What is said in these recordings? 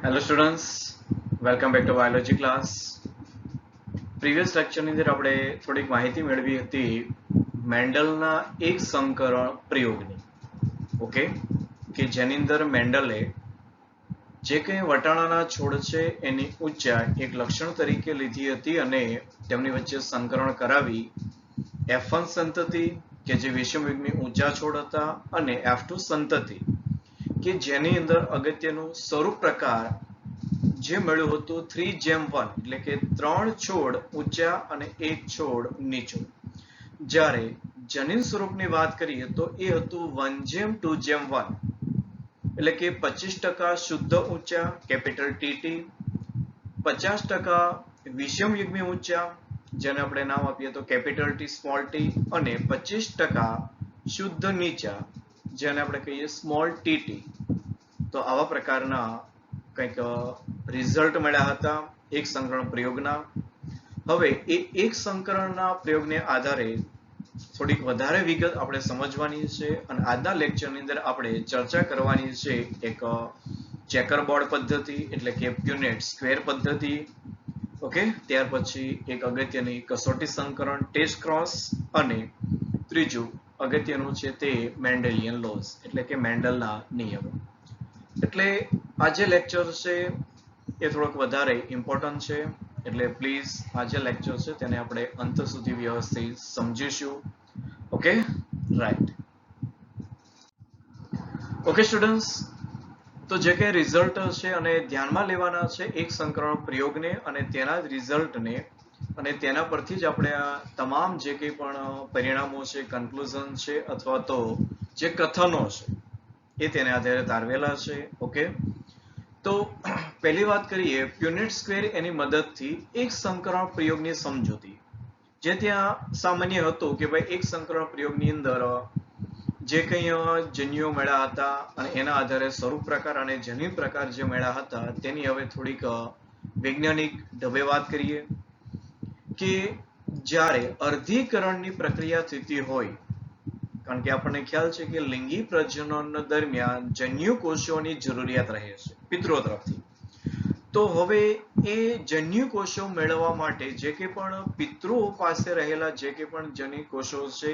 Hello students, welcome back to biology class. Previous લેક્ચરની અંદર આપણે થોડીક માહિતી મેળવી હતી મેન્ડલના એક સંકરણ પ્રયોગની. ઓકે, કે જેની અંદર મેન્ડલે જે કંઈ વટાણાના છોડ છે એની ઊંચાઈ એક લક્ષણ તરીકે લીધી હતી અને તેમની વચ્ચે સંકરણ કરાવી F1 સંતતિ કે જે વિષમયુગ્મી ઊંચા છોડ હતા અને F2 સંતતિ કે જેની અંદર અગત્યનું સ્વરૂપ પ્રકાર જે મળ્યું હતું 3:1 એટલે કે 3 છોડ ઊંચા અને 1 છોડ નીચો. જ્યારે જનીન સ્વરૂપની વાત કરીએ તો એ હતું 1:2:1 એટલે કે 25% શુદ્ધ ઊંચા કેપિટલ TT, 50% વિષમયુગ્મી ઊંચા જેને આપણે નામ આપીએ તો કેપિટલ T સ્મોલ t અને 25% શુદ્ધ નીચા જેને આપણે કહીએ સ્મોલ tt. તો આવા પ્રકારના કંઈક રિઝલ્ટ મળ્યા હતા એક સંકરણ પ્રયોગના. હવે એ એક સંકરણના પ્રયોગને આધારે થોડીક વધારે વિગત આપણે સમજવાની છે અને આજના લેક્ચરની અંદર આપણે ચર્ચા કરવાની છે એક ચેકર બોર્ડ પદ્ધતિ એટલે કે પ્યુનેટ સ્ક્વેર પદ્ધતિ. ઓકે, ત્યાર પછી એક અગત્યની કસોટી સંકરણ ટેસ્ટ ક્રોસ અને ત્રીજું અગત્યનું છે તે મેન્ડેલિયન લોઝ એટલે કે મેન્ડલના નિયમો. એટલે આ જે લેક્ચર છે એ થોડોક વધારે ઇમ્પોર્ટન્ટ છે એટલે પ્લીઝ આ જે લેક્ચર છે તેને આપણે અંત સુધી વ્યવસ્થિત સમજીશું. Okay, right. ઓકે સ્ટુડન્ટ્સ, તો જે કંઈ રિઝલ્ટ છે અને ધ્યાનમાં લેવાના છે એક સંકરણ પ્રયોગને અને તેના જ રિઝલ્ટને અને તેના પરથી જ આપણે આ તમામ જે કંઈ પણ પરિણામો છે, કન્ક્લુઝન છે અથવા તો જે કથનો છે એ તેને આધારે તારવેલા છે. ઓકે, તો પહેલી વાત કરીએ પ્યુનેટ સ્ક્વેર એની મદદથી એક સંકરણ પ્રયોગની સમજૂતી. જે ત્યાં સામાન્ય હતું કે ભાઈ એક સંકરણ પ્રયોગની અંદર જે કંઈ જન્યુઓ મળ્યા હતા અને એના આધારે સ્વરૂપ પ્રકાર અને જન્યુ પ્રકાર જે મળ્યા હતા તેની હવે થોડીક વૈજ્ઞાનિક ઢબે વાત કરીએ કે જ્યારે અર્ધીકરણની પ્રક્રિયા થતી હોય, કારણ કે આપણને ખ્યાલ છે કે લિંગી પ્રજનન દરમિયાન જન્યુ કોષોની જરૂરિયાત રહે છે પિતૃઓ તરફથી. તો હવે એ જન્યુ કોષો મેળવવા માટે જે કંઈ પણ પિતૃઓ પાસે રહેલા જે કંઈ પણ જનની કોષો છે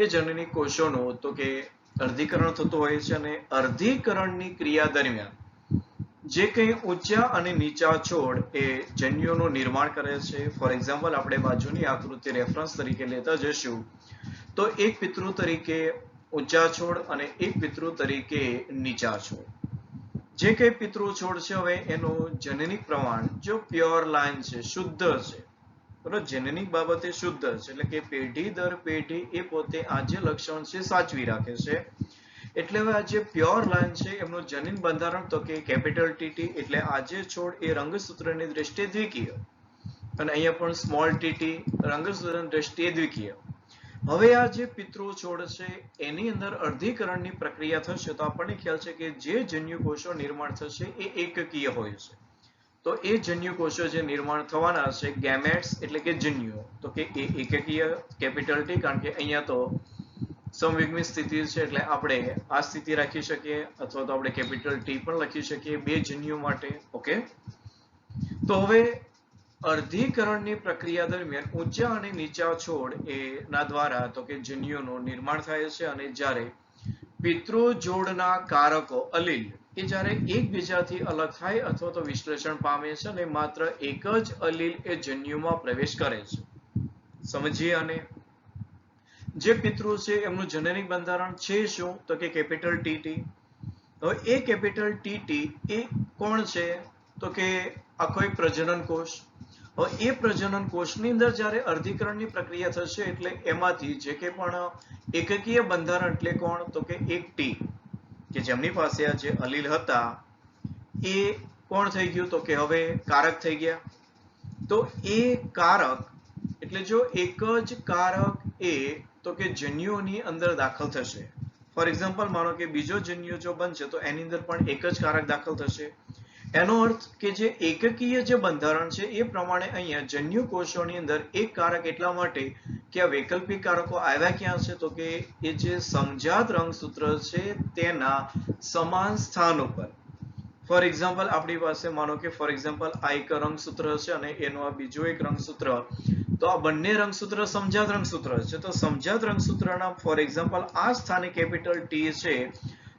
એ જનની કોષોનું તો કે અર્ધીકરણ થતું હોય છે અને અર્ધીકરણની ક્રિયા દરમિયાન જે કંઈ ઊંચા અને નીચા છોડ એ જન્યુઓનું નિર્માણ કરે છે. ફોર એક્ઝામ્પલ આપણે બાજુની આકૃતિ રેફરન્સ તરીકે લેતા જશું તો એક પિતૃ તરીકે ઊંચા છોડ અને એક પિતૃ તરીકે નીચા છોડ. જે કંઈ પિતૃ છોડ છે હવે એનું જનનિક પ્રમાણ જો પ્યોર લાઈન છે, શુદ્ધ છે, બરાબર, જનનિક બાબતે શુદ્ધ છે એટલે કે પેઢી દર પેઢી એ પોતે આ જે લક્ષણ છે સાચવી રાખે છે. એટલે હવે આ જે પ્યોર લાઈન છે એમનું જનીન બંધારણ તો કે કેપિટલ TT એટલે આ જે છોડ એ રંગસૂત્રની દ્રષ્ટિએ દ્વિકીય અને અહીંયા પણ સ્મોલ TT રંગસૂત્રની દ્રષ્ટિએ દ્વિકીય. હવે આ જે પિતૃ છોડ છે એની અંદર અર્ધીકરણની પ્રક્રિયા થશે તો આપણને ખ્યાલ છે કે જે જન્યુ કોષો નિર્માણ થશે એ એકકીય હોય છે. તો એ જન્યુ કોષો જે નિર્માણ થવાના છે ગેમેટ્સ એટલે કે જન્યુઓ તો કે એ એકકીય કેપિટલ T, કારણ કે અહીંયા તો સમવિગ્મિત સ્થિતિ છે એટલે આપણે આ સ્થિતિ રાખી શકીએ અથવા તો આપણે કેપિટલ T પણ લખી શકીએ બે જન્યુઓ માટે. ઓકે, તો હવે અર્ધીકરણની પ્રક્રિયા દરમિયાન ઊંચા અને નીચા છોડ એના દ્વારા તો કે જન્યુઓનું નિર્માણ થાય છે અને જ્યારે પિતૃ જોડના કારકો અલીલ એ જ્યારે એકબીજાથી અલગ થાય અથવા તો વિશ્લેષણ પામે છે અને માત્ર એક જ અલીલ એ જન્યુમાં પ્રવેશ કરે છે. સમજીએ આને. જે પિતૃ છે એમનું જનનિક બંધારણ છે શું તો કે કેપિટલ TT. હવે એ કેપિટલ TT એ કોણ છે તો કે આખો એક પ્રજનન કોષ. હવે એ પ્રજનન કોષની અંદર જ્યારે અર્ધીકરણની પ્રક્રિયા થશે એટલે એમાંથી જે કંઈ પણ એકકીય બંધારણ એટલે કોણ તો કે એક T કે જેમની પાસે આ જે અલીલ હતા એ કોણ થઈ ગયું તો કે હવે કારક થઈ ગયા. તો એ કારક એટલે જો એક જ કારક એ તો કે જન્યુઓની અંદર દાખલ થશે. ફોર એક્ઝામ્પલ માનો કે બીજો જન્યુ જો બનશે તો એની અંદર પણ એક જ કારક દાખલ થશે. એનો અર્થ કે જે એકકીય જે બંધારણ છે એ પ્રમાણે અહીંયા જન્યુ કોષોની અંદર એક કારક એટલા માટે કે આ વૈકલ્પિક કારકો આવ્યા ક્યાં છે તો કે એ જે સમજાત રંગસૂત્ર છે તેના સમાન સ્થાન ઉપર ફોર એક્ઝામ્પલ આપણી પાસે માનો કે ફોર એક્ઝામ્પલ આ એક રંગસૂત્ર છે અને એનો આ બીજો એક રંગસૂત્ર, તો આ બંને રંગસૂત્ર સમજાત રંગસૂત્ર છે. તો સમજાત રંગસૂત્રના ફોર એક્ઝામ્પલ આ સ્થાને કેપિટલ ટી છે,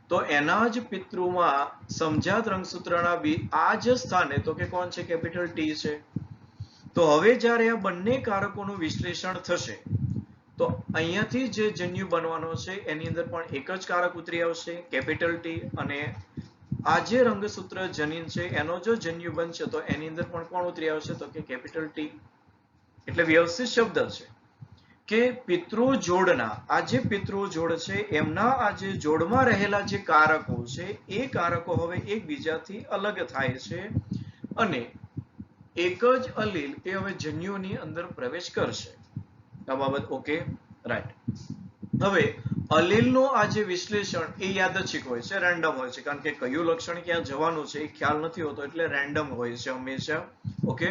તો એના જ પિતૃમાં સમજાત રંગસૂત્રના આ જ સ્થાને તો કે કોણ છે? કેપિટલ ટી છે. તો હવે જ્યારે આ બંને કારકોનું વિશ્લેષણ થશે તો અહીંયાથી જે જન્યુ બનવાનો છે એની અંદર પણ એક જ કારક ઉતરી આવશે, કેપિટલ ટી, અને આ જે રંગસૂત્ર જનીન છે એનો જો જન્યુ બનશે તો એની અંદર પણ કોણ ઉતરી આવશે? તો કે કેપિટલ ટી. એટલે વ્યવસ્થિત શબ્દ છે કે પિતૃ જોડના આ જે પિતૃ જોડ છે એમના આ જે જોડમાં રહેલા જે કારકો છે એ કારકો હવે એકબીજાથી અલગ થાય છે અને એક જ અલીલ એ હવે જન્યુની અંદર પ્રવેશ કરશે. આ બાબત ઓકે, રાઈટ. હવે અલીલનું આ જે વિશ્લેષણ એ યાદચ્છિક હોય છે, રેન્ડમ હોય છે, કારણ કે કયું લક્ષણ ક્યાં જવાનું છે એ ખ્યાલ નથી હોતો, એટલે રેન્ડમ હોય છે હંમેશા. ઓકે.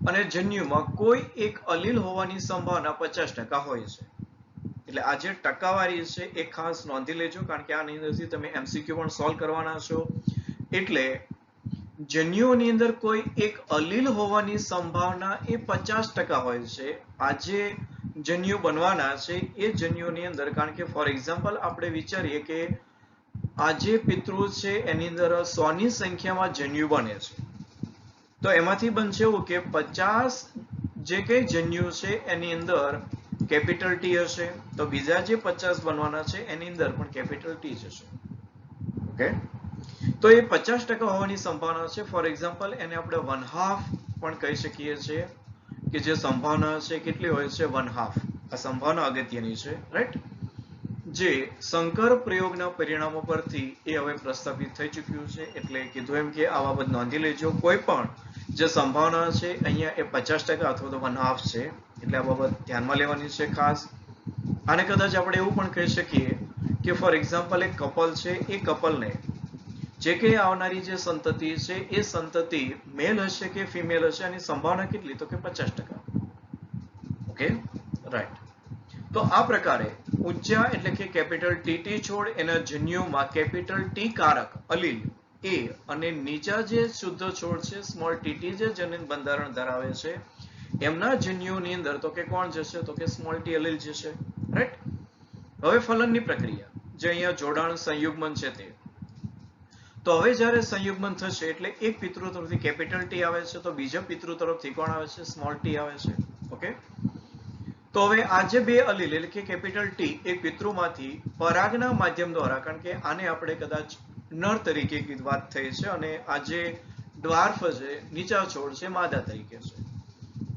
અને જન્યુમાં કોઈ એક અલીલ હોવાની સંભાવના 50% હોય છે. એટલે આ જે ટકાવારી છે એ ખાસ નોંધી લેજો, કારણ કે આની અંદરથી તમે એમસીક્યુ પણ સોલ્વ કરવાના છો. એટલે જન્યુઓની અંદર કોઈ એક અલીલ હોવાની સંભાવના એ 50% હોય છે. આ જે જન્યુ બનવાના છે એ જન્યુઓની અંદર, કારણ કે ફોર એક્ઝામ્પલ આપણે વિચારીએ કે આ જે પિતૃ છે એની અંદર 100 ની સંખ્યામાં જન્યુ બને છે, તો એમાંથી બનશે એવું કે 50 જે કઈ જન્યુ છે એની અંદર કેપિટલ ટી હશે, તો બીજા જે 50 બનવાના છે એની અંદર પણ કેપિટલ ટી જ હશે. ઓકે. તો એ 50% હોવાની સંભાવના છે. ફોર એક્ઝામ્પલ એને આપણે 1/2 પણ કહી શકીએ છીએ કે જે સંભાવના છે કેટલી હોય છે? 1/2. આ સંભાવના અગત્યની છે, રાઈટ. જે સંકર પ્રયોગના પરિણામો પરથી એ હવે પ્રસ્થાપિત થઈ ચૂક્યું છે. એટલે કીધું એમ કે આ બાબત નોંધી લેજો. કોઈ પણ જે સંભાવના છે અહીંયા એ 50% અથવા તો 1/2 છે, એટલે આ બાબત ધ્યાનમાં લેવાની છે ખાસ. આને કદાચ આપણે એવું પણ કહી શકીએ કે ફોર એક્ઝામ્પલ એક કપલ છે, એ કપલને જે કે આવનારી જે સંતતિ છે એ સંતતિ મેલ હશે કે ફિમેલ હશે, આની સંભાવના કેટલી? તો કે 50%. Okay, right. તો આ પ્રકારે ઊંચા એટલે કે કેપિટલ ટી છોડ એના જન્યુમાં કેપિટલ ટી કારક અલીલ એ અને નીચા જે શુદ્ધ છોડ છે સ્મોલ ટી જે જનીન બંધારણ ધરાવે છે એમના જન્યુની અંદર તો કે કોણ જશે? તો કે સ્મોલ ટી અલીલ જશે, રાઈટ. હવે ફલનની પ્રક્રિયા, જે અહીંયા જોડાણ સંયુગ્મન છે તે, તો હવે જ્યારે સંયુગ્મન થશે એટલે એક પિતૃ તરફથી કેપિટલ ટી આવે છે, તો બીજા પિતૃ તરફથી કોણ આવે છે? સ્મોલ ટી આવે છે. ઓકે. તો હવે આ જે બે અલીલ એટલે કે કેપિટલ ટી એ પિતૃમાંથી પરાગના માધ્યમ દ્વારા, કારણ કે આને આપણે કદાચ નર તરીકે વાત થઈ છે અને આ જે ડ્વાર્ફ છે નીચા છોડ છે માદા તરીકે છે,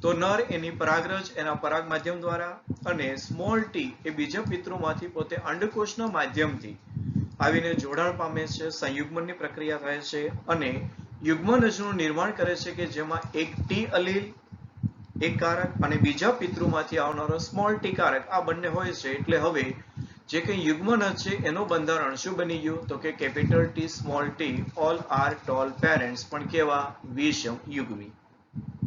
તો નર એની પરાગરજ એના પરાગ માધ્યમ દ્વારા અને સ્મોલ ટી એ બીજા પિતૃમાંથી પોતે અંડકોષના માધ્યમથી આવીને જોડાણ પામે છે, સંયુગ્મનની પ્રક્રિયા થાય છે અને યુગ્મનજનું નિર્માણ કરે છે કે જેમાં એક ટી અલીલ એક કારક અને બીજા પિતૃમાંથી આવનારો સ્મોલ ટી કારક આ બંને હોય છે. એટલે હવે જે કંઈ યુગ્મનજ છે એનું બંધારણ શું બની ગયું? તો કે capital T small T all are tall parents, પણ કેવા? વિષમ યુગ્મી.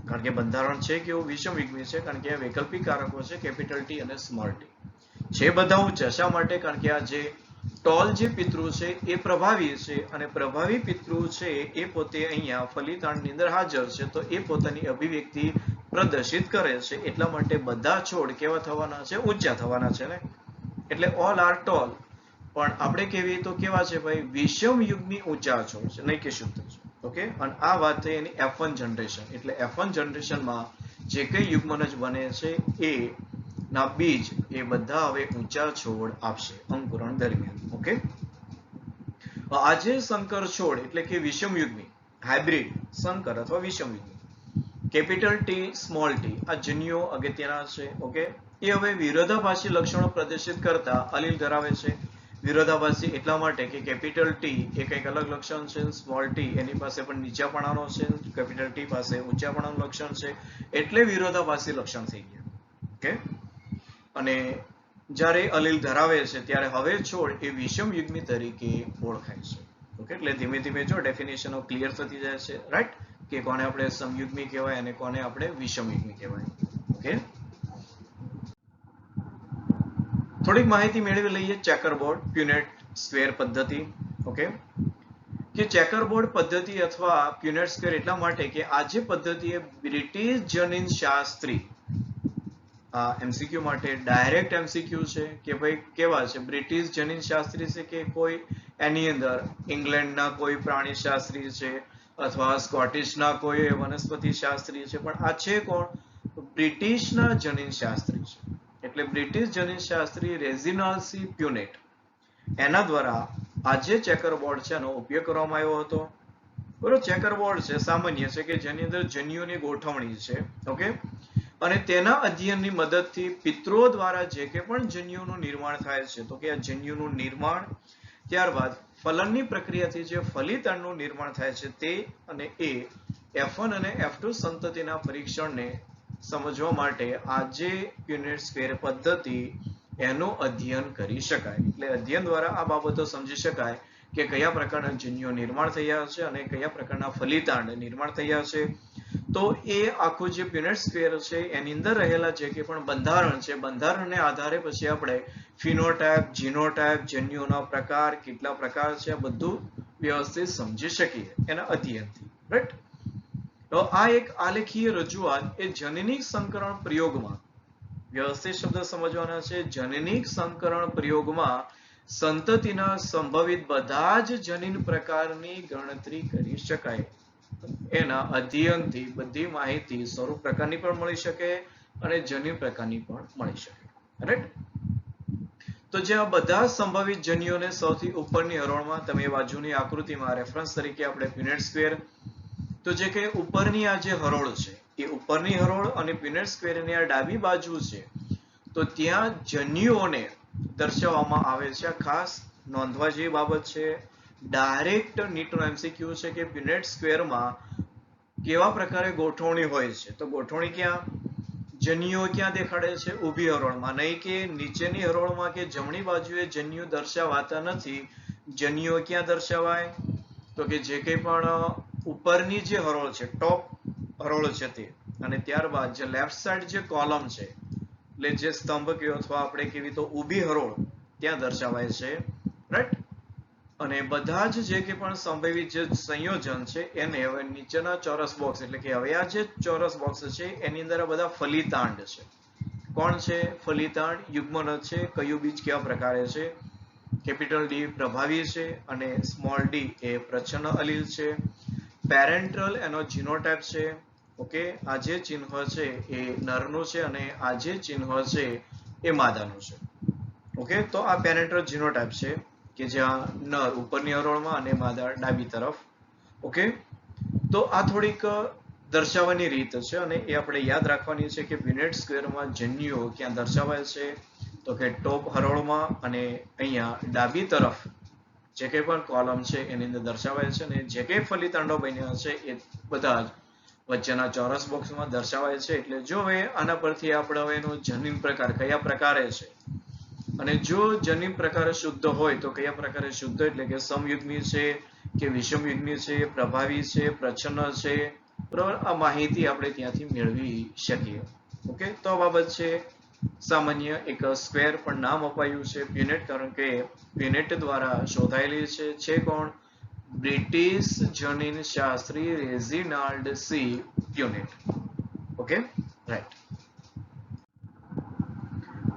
કારણ કે બંધારણ છે કેવું? વિષમ યુગ્મી છે, કારણ કે આ વૈકલ્પિક કારકો છે કેપિટલ ટી અને સ્મોલ ટી છે બધા ઊંચા. શા માટે? કારણ કે આ જે ટોલ જે પિતૃ છે એ પ્રભાવી છે અને પ્રભાવી પિતૃ છે એ પોતે અહીંયા ફલિતાંડની અંદર હાજર છે, તો એ પોતાની અભિવ્યક્તિ પ્રદર્શિત કરે છે. એટલા માટે બધા છોડ કેવા થવાના છે? ઊંચા થવાના છે ને. એટલે ઓલ આર ટોલ, પણ આપણે કહેવીએ તો કેવા છે ભાઈ? વિષમ યુગ્મી ઊંચા છોડ છે, નહીં કે શુદ્ધ છે. ઓકે. અને આ વાત થઈ એની F1 જનરેશન. એટલે F1 જનરેશનમાં જે કઈ યુગ્મનજ બને છે એ ના બીજ એ બધા હવે ઊંચા છોડ આપશે અંકુરણ દરમિયાન. ઓકે. આજે સંકર છોડ એટલે કે વિષમ યુગ્મી હાઇબ્રિડ સંકર અથવા વિષમ યુગ્મી કેપિટલ ટી સ્મોલ ટી આ જન્યુઓ અગત્યના છે. ઓકે. એ હવે વિરોધાભાસી લક્ષણો પ્રદર્શિત કરતા અલીલ ધરાવે છે. વિરોધાભાસી એટલા માટે કે કેપિટલ ટી એ કંઈક અલગ લક્ષણ છે, સ્મોલ ટી એની પાસે પણ નીચાપણાનો છે, કેપિટલ ટી પાસે ઊંચાપણાનું લક્ષણ છે, એટલે વિરોધાભાસી લક્ષણ થઈ ગયા. ઓકે. અને જ્યારે અલીલ ધરાવે છે ત્યારે હવે છોડ એ વિષમ યુગ્મી તરીકે ઓળખાય છે. ઓકે. એટલે ધીમે ધીમે જો ડેફિનેશનો ક્લિયર થતી જાય છે, રાઈટ, કે કોને આપણે સમયુગ્મી કહેવાય અને કોને આપણે વિષમ યુગ્મી કહેવાય. ઓકે. થોડીક માહિતી મેળવી લઈએ ચેકર બોર્ડ પ્યુનેટ સ્ક્વેર પદ્ધતિ. ઓકે. કે ચેકરબોર્ડ પદ્ધતિ અથવા પ્યુનેટ સ્ક્વેર એટલા માટે કે આ જે પદ્ધતિ એ બ્રિટિશ જનીન શાસ્ત્રી, આ એમસીક્યુ માટે ડાયરેક્ટ એમસીક્યુ છે કે ભાઈ કેવા છે, બ્રિટિશ જનીન શાસ્ત્રી છે કે કોઈ એની અંદર ઇંગ્લેન્ડના કોઈ પ્રાણી શાસ્ત્રી છે અથવા સ્કોટિશના કોઈ વનસ્પતિ શાસ્ત્રી છે, પણ આ છે કોણ, બ્રિટિશના જનીન શાસ્ત્રી છે. એટલે બ્રિટિશ જનીન શાસ્ત્રી રેજિનાલ્ડ સી પ્યુનેટ, એના દ્વારા આ જે ચેકરબોર્ડ છે એનો ઉપયોગ કરવામાં આવ્યો હતો. બરોબર, ચેકરબોર્ડ છે સામાન્ય છે કે જેની અંદર જન્યુની ગોઠવણી છે. ઓકે, અને તેના અધ્યયનની મદદથી પિતૃઓ દ્વારા જે કે પણ જન્યુનું નિર્માણ થાય છે, તો કે આ જન્યુનું નિર્માણ, ત્યારબાદ ફલનની પ્રક્રિયાથી જે ફલિતાંડનું નિર્માણ થાય છે તે અને એ F1 અને F2 સંતતિના પરીક્ષણને સમજવા માટે આ જે પ્યુનેટ સ્ક્વેર પદ્ધતિ એનું અધ્યયન કરી શકાય. એટલે અધ્યયન દ્વારા આ બાબતો સમજી શકાય કે કયા પ્રકારના જન્યુઓ નિર્માણ થયા છે અને કયા પ્રકારના ફલિતાંડ નિર્માણ થયા છે. તો એ આખું જે પ્યુનેટ સ્ક્વેર છે એની અંદર રહેલા જે કે પણ બંધારણ છે, બંધારણને આધારે પછી આપણે ફિનોટાઇપ, જીનોટાઇપ, જન્યુઓના પ્રકાર, કેટલા પ્રકાર છે, આ બધું વ્યવસ્થિત સમજી શકીએ એના અધ્યયનથી. રાઈટ? તો આ એક આલેખીય રજૂઆત એ જનનિક સંકરણ પ્રયોગમાં, વ્યવસ્થિત શબ્દ સમજવાના છે, જનનિક સંકરણ પ્રયોગમાં સંતતિના સંભવિત બધા જ જનીન પ્રકારની ગણતરી કરી શકાય. એના અધ્યયનથી બધી માહિતી સ્વરૂપ પ્રકારની પણ મળી શકે અને જનીન પ્રકારની પણ મળી શકે. રાઈટ? તો જે આ બધા સંભવિત જન્યુઓને સૌથી ઉપરની હરોળમાં, તમે બાજુની આકૃતિમાં રેફરન્સ તરીકે આપણે પ્યુનેટ સ્ક્વેર, તો જે કે ઉપરની આ જે હરોળ છે એ ઉપરની હરોળ અને પ્યુનેટ સ્ક્વેરની આ ડાબી બાજુ છે, તો ત્યાં જન્યુઓને દર્શાવવામાં આવે છે. ખાસ નોંધવા જેવી બાબત છે, ડાયરેક્ટ નીટનો એમસીક્યુ છે કે પ્યુનેટ સ્ક્વેરમાં કેવા પ્રકારે ગોઠવણી હોય છે. તો ગોઠવણી ક્યાં, જન્યુઓ ક્યાં દેખાડે છે, ઊભી હરોળમાં, નહીં કે નીચેની હરોળમાં કે જમણી બાજુએ જન્યુ દર્શાવાતા નથી. જન્યુઓ ક્યાં દર્શાવાય, તો કે જે કંઈ પણ ઉપરની જે હરોળ છે, ટોપ હરોળ છે તે, અને ત્યારબાદ જે લેફ્ટ સાઈડ જે કોલમ છે, એટલે જે સ્તંભ કે અથવા આપણે કેવી તો ઊભી હરોળ, ત્યાં દર્શાવાય છે. રાઈટ? અને બધા જ જે કે પણ સંભવિત જે સંયોજન છે એને હવે નીચેના ચોરસ બોક્સ, એટલે કે હવે આ જે ચોરસ બોક્સ છે એની અંદર આ બધા ફલિતાંડ છે. કોણ છે? ફલિતાંડ, યુગ્મનદ છે, કયું બીજ કેવા પ્રકારે છે, કેપિટલ ડી પ્રભાવી છે અને સ્મોલ ડી એ પ્રચ્છન્ન અલીલ છે, પેરેન્ટલ એનો જીનોટાઇપ છે. ઓકે, આ જે ચિહ્ન છે એ નરનું છે અને આ જે ચિહ્ન છે એ માદાનું છે. ઓકે, તો આ પેરેન્ટલ જીનોટાઇપ છે કે જ્યાં નર ઉપરની હરોળમાં અને માદા ડાબી તરફ. ઓકે, તો આ થોડીક દર્શાવવાની રીત છે અને એ આપણે યાદ રાખવાની છે કે પ્યુનેટ સ્ક્વેરમાં જન્યુઓ ક્યાં દર્શાવાય છે, તો કે ટોપ હરોળમાં અને અહીંયા ડાબી તરફ જે કંઈ પણ કોલમ છે એની અંદર દર્શાવાય છે, અને જે કંઈ ફલિતાંડો બન્યા છે એ બધા જ વચ્ચેના ચોરસ બોક્સમાં દર્શાવાય છે. એટલે જો હવે આના પરથી આપણે હવે એનો જનીન પ્રકાર કયા પ્રકારે છે, અને જો જનીન પ્રકાર શુદ્ધ હોય તો કયા પ્રકારે શુદ્ધ, એટલે કે સમયુગ્મી છે કે વિષમયુગ્મી છે, પ્રભાવી છે, પ્રચ્છન્ન છે, બરાબર, આ માહિતી આપણે ત્યાંથી મેળવી શકીએ. ઓકે, તો આ બાબત છે. સામાન્ય એક સ્ક્વેર પણ નામ અપાયું છે પ્યુનેટ, કારણ કે પ્યુનેટ દ્વારા શોધાયેલી છે કોણ, બ્રિટિશ જનીન શાસ્ત્રી Reginald C Punnett. Okay, right.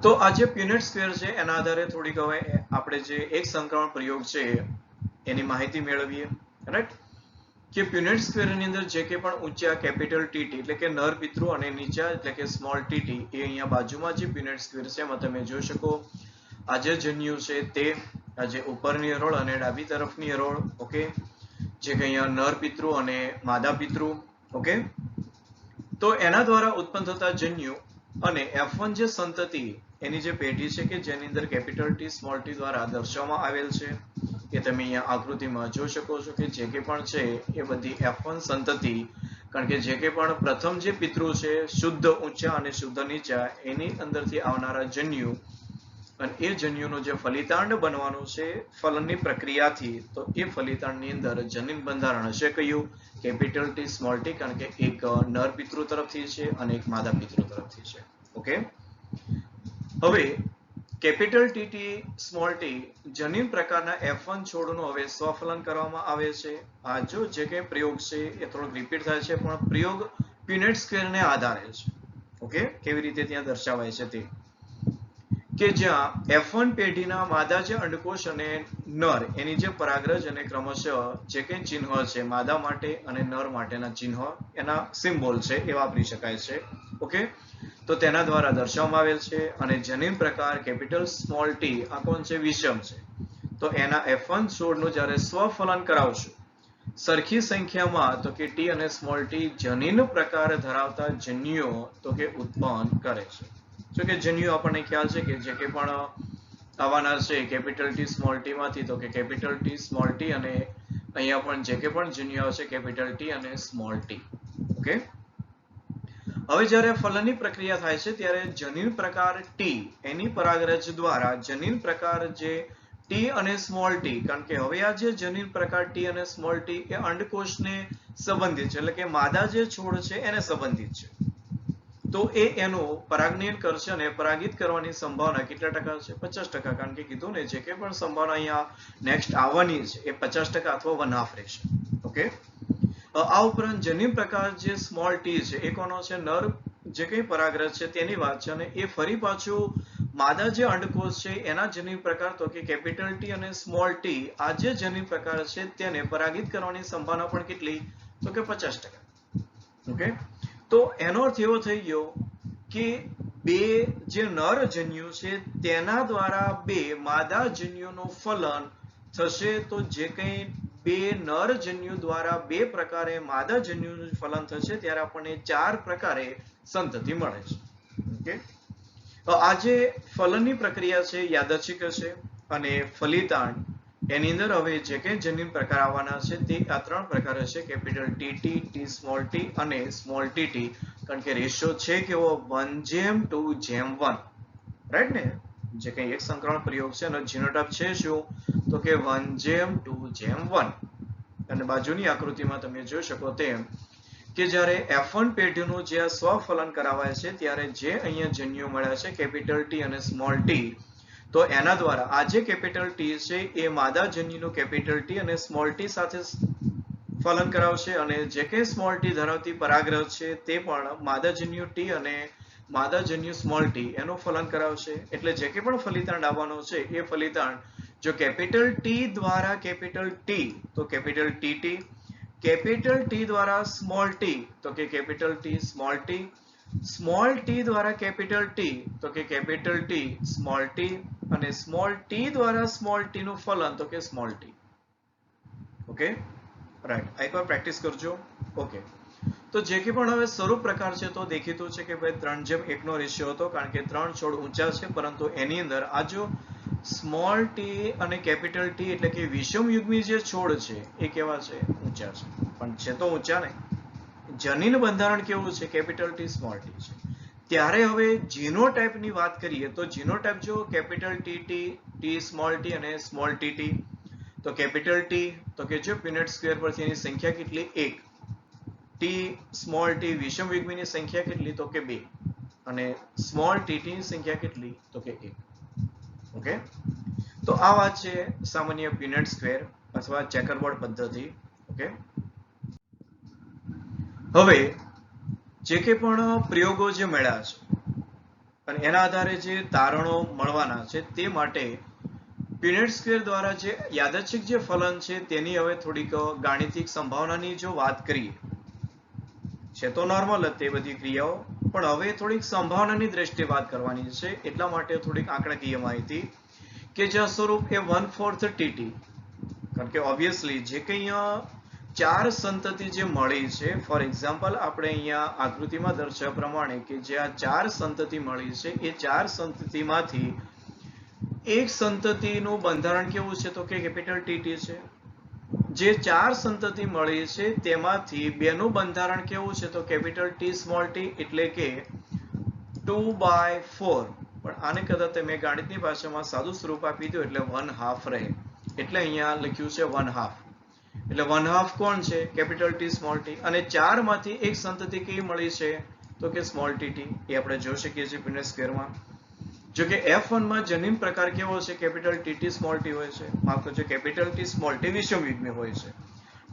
તો આ જે પ્યુનેટ સ્ક્વેર છે એના આધારે થોડીક હવે આપણે જે એક સંકરણ પ્રયોગ છે એની માહિતી મેળવીએ. રાઈટ? કે પ્યુનેટ સ્ક્વેરની અંદર જે કે પણ ઊંચા કેપિટલ ટીટી એટલે કે નર પિતૃ અને નીચા એટલે કે સ્મોલ ટીટી, એ અહીંયા બાજુમાં જે પ્યુનેટ સ્ક્વેર છે એમાં તમે જોઈ શકો આ જે જન્યુ છે તે આ જે ઉપરની હરોળ અને ડાબી તરફની હરોળ. ઓકે, જે કે અહીંયા નર પિતૃ અને માદા પિતૃ. ઓકે, તો એના દ્વારા ઉત્પન્ન થતા જન્યુ અને F1 જે સંતતિ એની જે પેઢી છે કે જેની અંદર કેપિટલ ટી સ્મોલ ટી દ્વારા દર્શાવવામાં આવેલ છે, એ તમે અહીંયા આકૃતિમાં જોઈ શકો છો કે જે કે પણ છે એ બધી F1 સંતતિ, કારણ કે જે કે પણ પ્રથમ જે પિતૃ છે શુદ્ધ ઊંચા અને શુદ્ધ નીચા, એની અંદરથી આવનારા જન્યુ અને એ જન્યુનો જે ફલિતાંડ બનવાનું છે ફલનની પ્રક્રિયાથી, તો એ ફલિતાંડની અંદર જનીન બંધારણ હશે કયું, કેપિટલ ટી સ્મોલ ટી, કારણ કે એક નર પિતૃ તરફથી છે અને એક માદા પિતૃ તરફથી છે. ઓકે, હવે કેપિટલ ટી સ્મોલ ટી જનીન પ્રકારના F1 છોડનું હવે સ્વફલન કરવામાં આવે છે. આ જો જે કંઈ પ્રયોગ છે એ થોડોક રિપીટ થાય છે, પણ પ્રયોગ પ્યુનેટ સ્ક્વેરને આધારે છે. ઓકે, કેવી રીતે ત્યાં દર્શાવાય છે તે કે જ્યાં F1 પેઢીના માદા જે અંડકોશ અને નર એની જે પરાગરજ અને ક્રમશઃ જે કંઈ ચિહ્ન છે માદા માટે અને નર માટેના ચિહ્ન એના સિમ્બોલ છે એ વાપરી શકાય છે. ઓકે, તો તેના દ્વારા દર્શાવવામાં આવેલ છે. અને જનીન પ્રકાર કેપિટલ સ્મોલ ટી આ કોણ છે? વિષમ છે. તો એના F1 છોડનું જ્યારે સ્વફલન કરાવશું સરખી સંખ્યામાં તો કે ટી અને સ્મોલ ટી જનીન પ્રકાર ધરાવતા જન્યુઓ તો કે ઉત્પન્ન કરે છે. જો કે જન્યુઓ આપણને ખ્યાલ છે કે જે કંઈ પણ આવવાના છે કેપિટલ ટી સ્મોલ ટી માંથી, તો કે કેપિટલ ટી સ્મોલ ટી અને અહીંયા પણ જે કંઈ પણ જન્યુઓ આવશે કેપિટલ ટી અને સ્મોલ ટી. ઓકે, હવે જ્યારે ફલનની પ્રક્રિયા થાય છે ત્યારે જનીન પ્રકાર ટી એની પરાગરજ દ્વારા જનીન પ્રકાર જે ટી અને સ્મોલ ટી, કારણ કે હવે આ જે જનીન પ્રકાર ટી અને સ્મોલ ટી એ અંડકોષને સંબંધિત છે, એટલે કે માદા જે છોડ છે એને સંબંધિત છે. તો એ એનું પરાગનયન કરશે અને પરાગિત કરવાની સંભાવના કેટલા ટકા છે? 50%. કારણ કે કીધું ને જે કંઈ પણ સંભાવના અહીંયા નેક્સ્ટ આવવાની છે એ 50% અથવા 1/2 રહેશે. ઓકે, આ ઉપરાંત જનીન પ્રકાર જે સ્મોલ ટી છે એ કોનો છે? નર જે કંઈ પરાગરજ છે તેની વાત છે. અને એ ફરી પાછું માદા જે અંડકોષ છે એના જનીન પ્રકાર તો કે કેપિટલ ટી અને સ્મોલ ટી આ જે જનીન પ્રકાર છે તેને પરાગિત કરવાની સંભાવના પણ કેટલી? તો કે 50%. ઓકે, તો એનો અર્થ એવો થઈ ગયો કે બે જે નર જન્યુ છે તેના દ્વારા બે માદા જન્યુનું ફલન થશે. તો જે કંઈ બે નર જન્યુ દ્વારા બે પ્રકારે માદા જન્યુનું ફલન થશે ત્યારે આપણને 4 પ્રકારે સંતતિ મળે છે. ઓકે, આ જે ફલનની પ્રક્રિયા છે યાદચ્છિક છે અને ફલિતાંડ એની અંદર હવે જે કંઈ જનીન પ્રકાર આવવાના છે તે આ 3 પ્રકાર હશે: capital T, T small T અને સ્મોલ ટી. કારણ કે રેશિયો છે કેવો? 1:2:1. રાઈટ ને? જે કંઈ એક સંકરણ પ્રયોગ છે અને જીનોટાઇપ છે શું? તો કે 1:2:1. અને બાજુની આકૃતિમાં તમે જોઈ શકો તેમ કે જ્યારે F1 પેઢીનું જે સ્વફલન કરાવાય છે ત્યારે જે અહીંયા જન્યુઓ મળ્યા છે કેપિટલ ટી અને સ્મોલ ટી, તો એના દ્વારા આ જે કેપિટલ ટી છે એ માદા જન્યુનું કેપિટલ ટી અને સ્મોલ ટી સાથે ફલન કરાવશે અને જે કંઈ સ્મોલ ટી ધરાવતી પરાગરજ છે તે પણ માદા જન્યુ ટી અને માદા જન્યુ સ્મોલ ટી એનું ફલન કરાવશે. એટલે જે કંઈ પણ ફલિતાંડ આવવાનો છે એ ફલિતાંડ જો કેપિટલ ટી દ્વારા કેપિટલ ટી તો કેપિટલ ટી, કેપિટલ ટી દ્વારા સ્મોલ ટી તો કે capital T small T, small T દ્વારા કેપિટલ ટી તો કે કેપિટલ ટી સ્મોલ ટી અને સ્મોલ ટી દ્વારા સ્મોલ ટી નું ફલન તો કે સ્મોલ ટી. Okay, right. એકવાર પ્રેક્ટિસ કરજો. ઓકે, તો જે કે પણ હવે સ્વરૂપ પ્રકાર છે તો દેખીતું છે કે ભાઈ 3:1 નો રેશિયો હતો, કારણ કે 3 છોડ ઊંચા છે, પરંતુ એની અંદર આ જો સ્મોલ ટી અને કેપિટલ ટી એટલે કે વિષમયુગ્મી જે છોડ છે એ કેવા છે? ઊંચા છે. પણ છે તો ઊંચા ને. જનીન બંધારણ કેવું છે? કેપિટલ ટી સ્મોલ ટી છે. ત્યારે હવે જીનોટાઇપની વાત કરીએ તો જીનોટાઇપ જો કેપિટલ ટી સ્મોલ ટી અને સ્મોલ ટી. તો કેપિટલ ટી તો કે જો પ્યુનેટ સ્ક્વેર પરથી એની સંખ્યા કેટલી? 1. ટી સ્મોલ ટી વિષમયુગ્મીની સંખ્યા કેટલી? તો કે 2. અને સ્મોલ ટી ની સંખ્યા કેટલી? તો કે 1. ઓકે, તો આ વાત છે સામાન્ય પ્યુનેટ સ્ક્વેર અથવા ચેકરબોર્ડ પદ્ધતિ. ઓકે, હવે જે કે પણ પ્રયોગો જે મળ્યા છે અને એના આધારે જે તારણો મળવાના છે તે માટે પ્યુનેટ સ્ક્વેર દ્વારા જે યાદચ્છિક જે ફલન છે તેની હવે થોડીક ગાણિતિક સંભાવનાની જો વાત કરીએ છે તો નોર્મલ જ તે બધી ક્રિયાઓ, પણ હવે થોડીક સંભાવનાની દ્રષ્ટિએ વાત કરવાની છે. એટલા માટે થોડીક આંકડાકીય માહિતી કે જ્યાં સ્વરૂપ એ 1/4 ટીટી, કારણ કે ઓબ્વિયસલી જે કંઈ 4 સંતતિ જે મળી છે, ફોર એક્ઝામ્પલ આપણે અહીંયા આકૃતિમાં દર્શાવ્યા પ્રમાણે કે જે આ 4 સંતતિ મળી છે એ 4 સંતતિમાંથી એક સંતતિનું બંધારણ કેવું છે? તો કે કેપિટલ ટી છે. જે 4 સંતતિ મળી છે તેમાંથી બેનું બંધારણ કેવું છે? તો કેપિટલ ટી સ્મોલ ટી, એટલે કે 2/4. પણ આને કદાચ તમે ગણિતની ભાષામાં સાદું સ્વરૂપ આપી દો એટલે 1/2 રહે, એટલે અહીંયા લખ્યું છે 1/2. એટલે 1/2 કોણ છે? Capital T small T. અને 4 માંથી એક સંતતિ કેવી મળી છે? તો કે સ્મોલ ટી. એ આપણે જોઈ શકીએ છીએ પ્યુનેટ સ્ક્વેરમાં. જો કે F1 માં જનીન પ્રકાર કેવો છે? કેપિટલ ટી સ્મોલ ટી હોય છે. માફ કરજો, કેપિટલ ટી સ્મોલ ટી વિષમયુગ્મી હોય છે.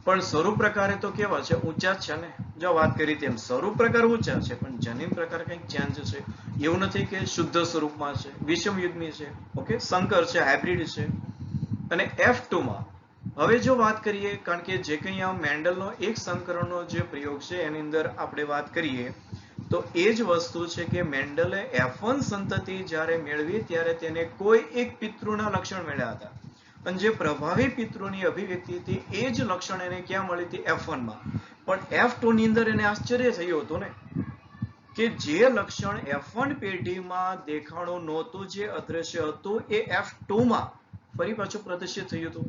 પણ સ્વરૂપ પ્રકારે તો કેવા છે? ઊંચા જ છે ને. જો વાત કરી તેમ સ્વરૂપ પ્રકાર ઊંચા છે, પણ જનીન પ્રકાર કંઈક ચેન્જ છે. એવું નથી કે શુદ્ધ સ્વરૂપમાં છે, વિષમયુગ્મી છે. ઓકે, સંકર છે, હાઇબ્રિડ છે. અને F2 માં હવે જો વાત કરીએ, કારણ કે જે કંઈ આ મેન્ડલનો એક સંકરણનો જે પ્રયોગ છે એની અંદર આપણે વાત કરીએ તો એ જ વસ્તુ છે કે મેન્ડલે F1 સંતતિ જ્યારે મેળવી ત્યારે તેને કોઈ એક પિતૃના લક્ષણ મળ્યા હતા, અને જે પ્રભાવી પિતૃની અભિવ્યક્તિ હતી એ જ લક્ષણ એને ક્યાં મળી હતી? F1 માં. પણ F2 ની અંદર એને આશ્ચર્ય થયું હતું ને, કે જે લક્ષણ F1 પેઢીમાં દેખાણું નહોતું, જે અદ્રશ્ય હતું, એ F2 માં ફરી પાછું પ્રદર્શિત થયું હતું.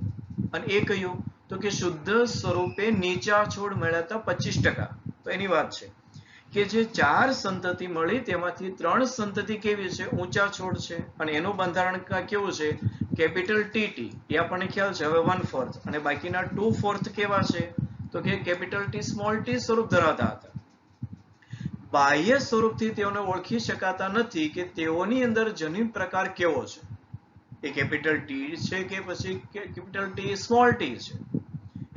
અને એ કયું? તો કે શુદ્ધ સ્વરૂપે નીચા છોડ મળ્યા હતા 25%. તો એની વાત છે કે જે 4 સંતતિ મળી તેમાંથી 3 સંતતિ કેવી છે? ઊંચા છોડ છે. અને એનું બંધારણ કેવું છે? Capital T. એ આપણને ખ્યાલ છે. હવે 1/4 અને બાકીના 2/4 કેવા છે? તો કે કેપિટલ ટી સ્મોલ ટી સ્વરૂપ ધરાવતા હતા. બાહ્ય સ્વરૂપથી તેઓને ઓળખી શકાતા નથી કે તેઓની અંદર જનીન પ્રકાર કેવો છે. એ કેપિટલ ટી છે કે પછી કેપિટલ ટી સ્મોલ ટી છે,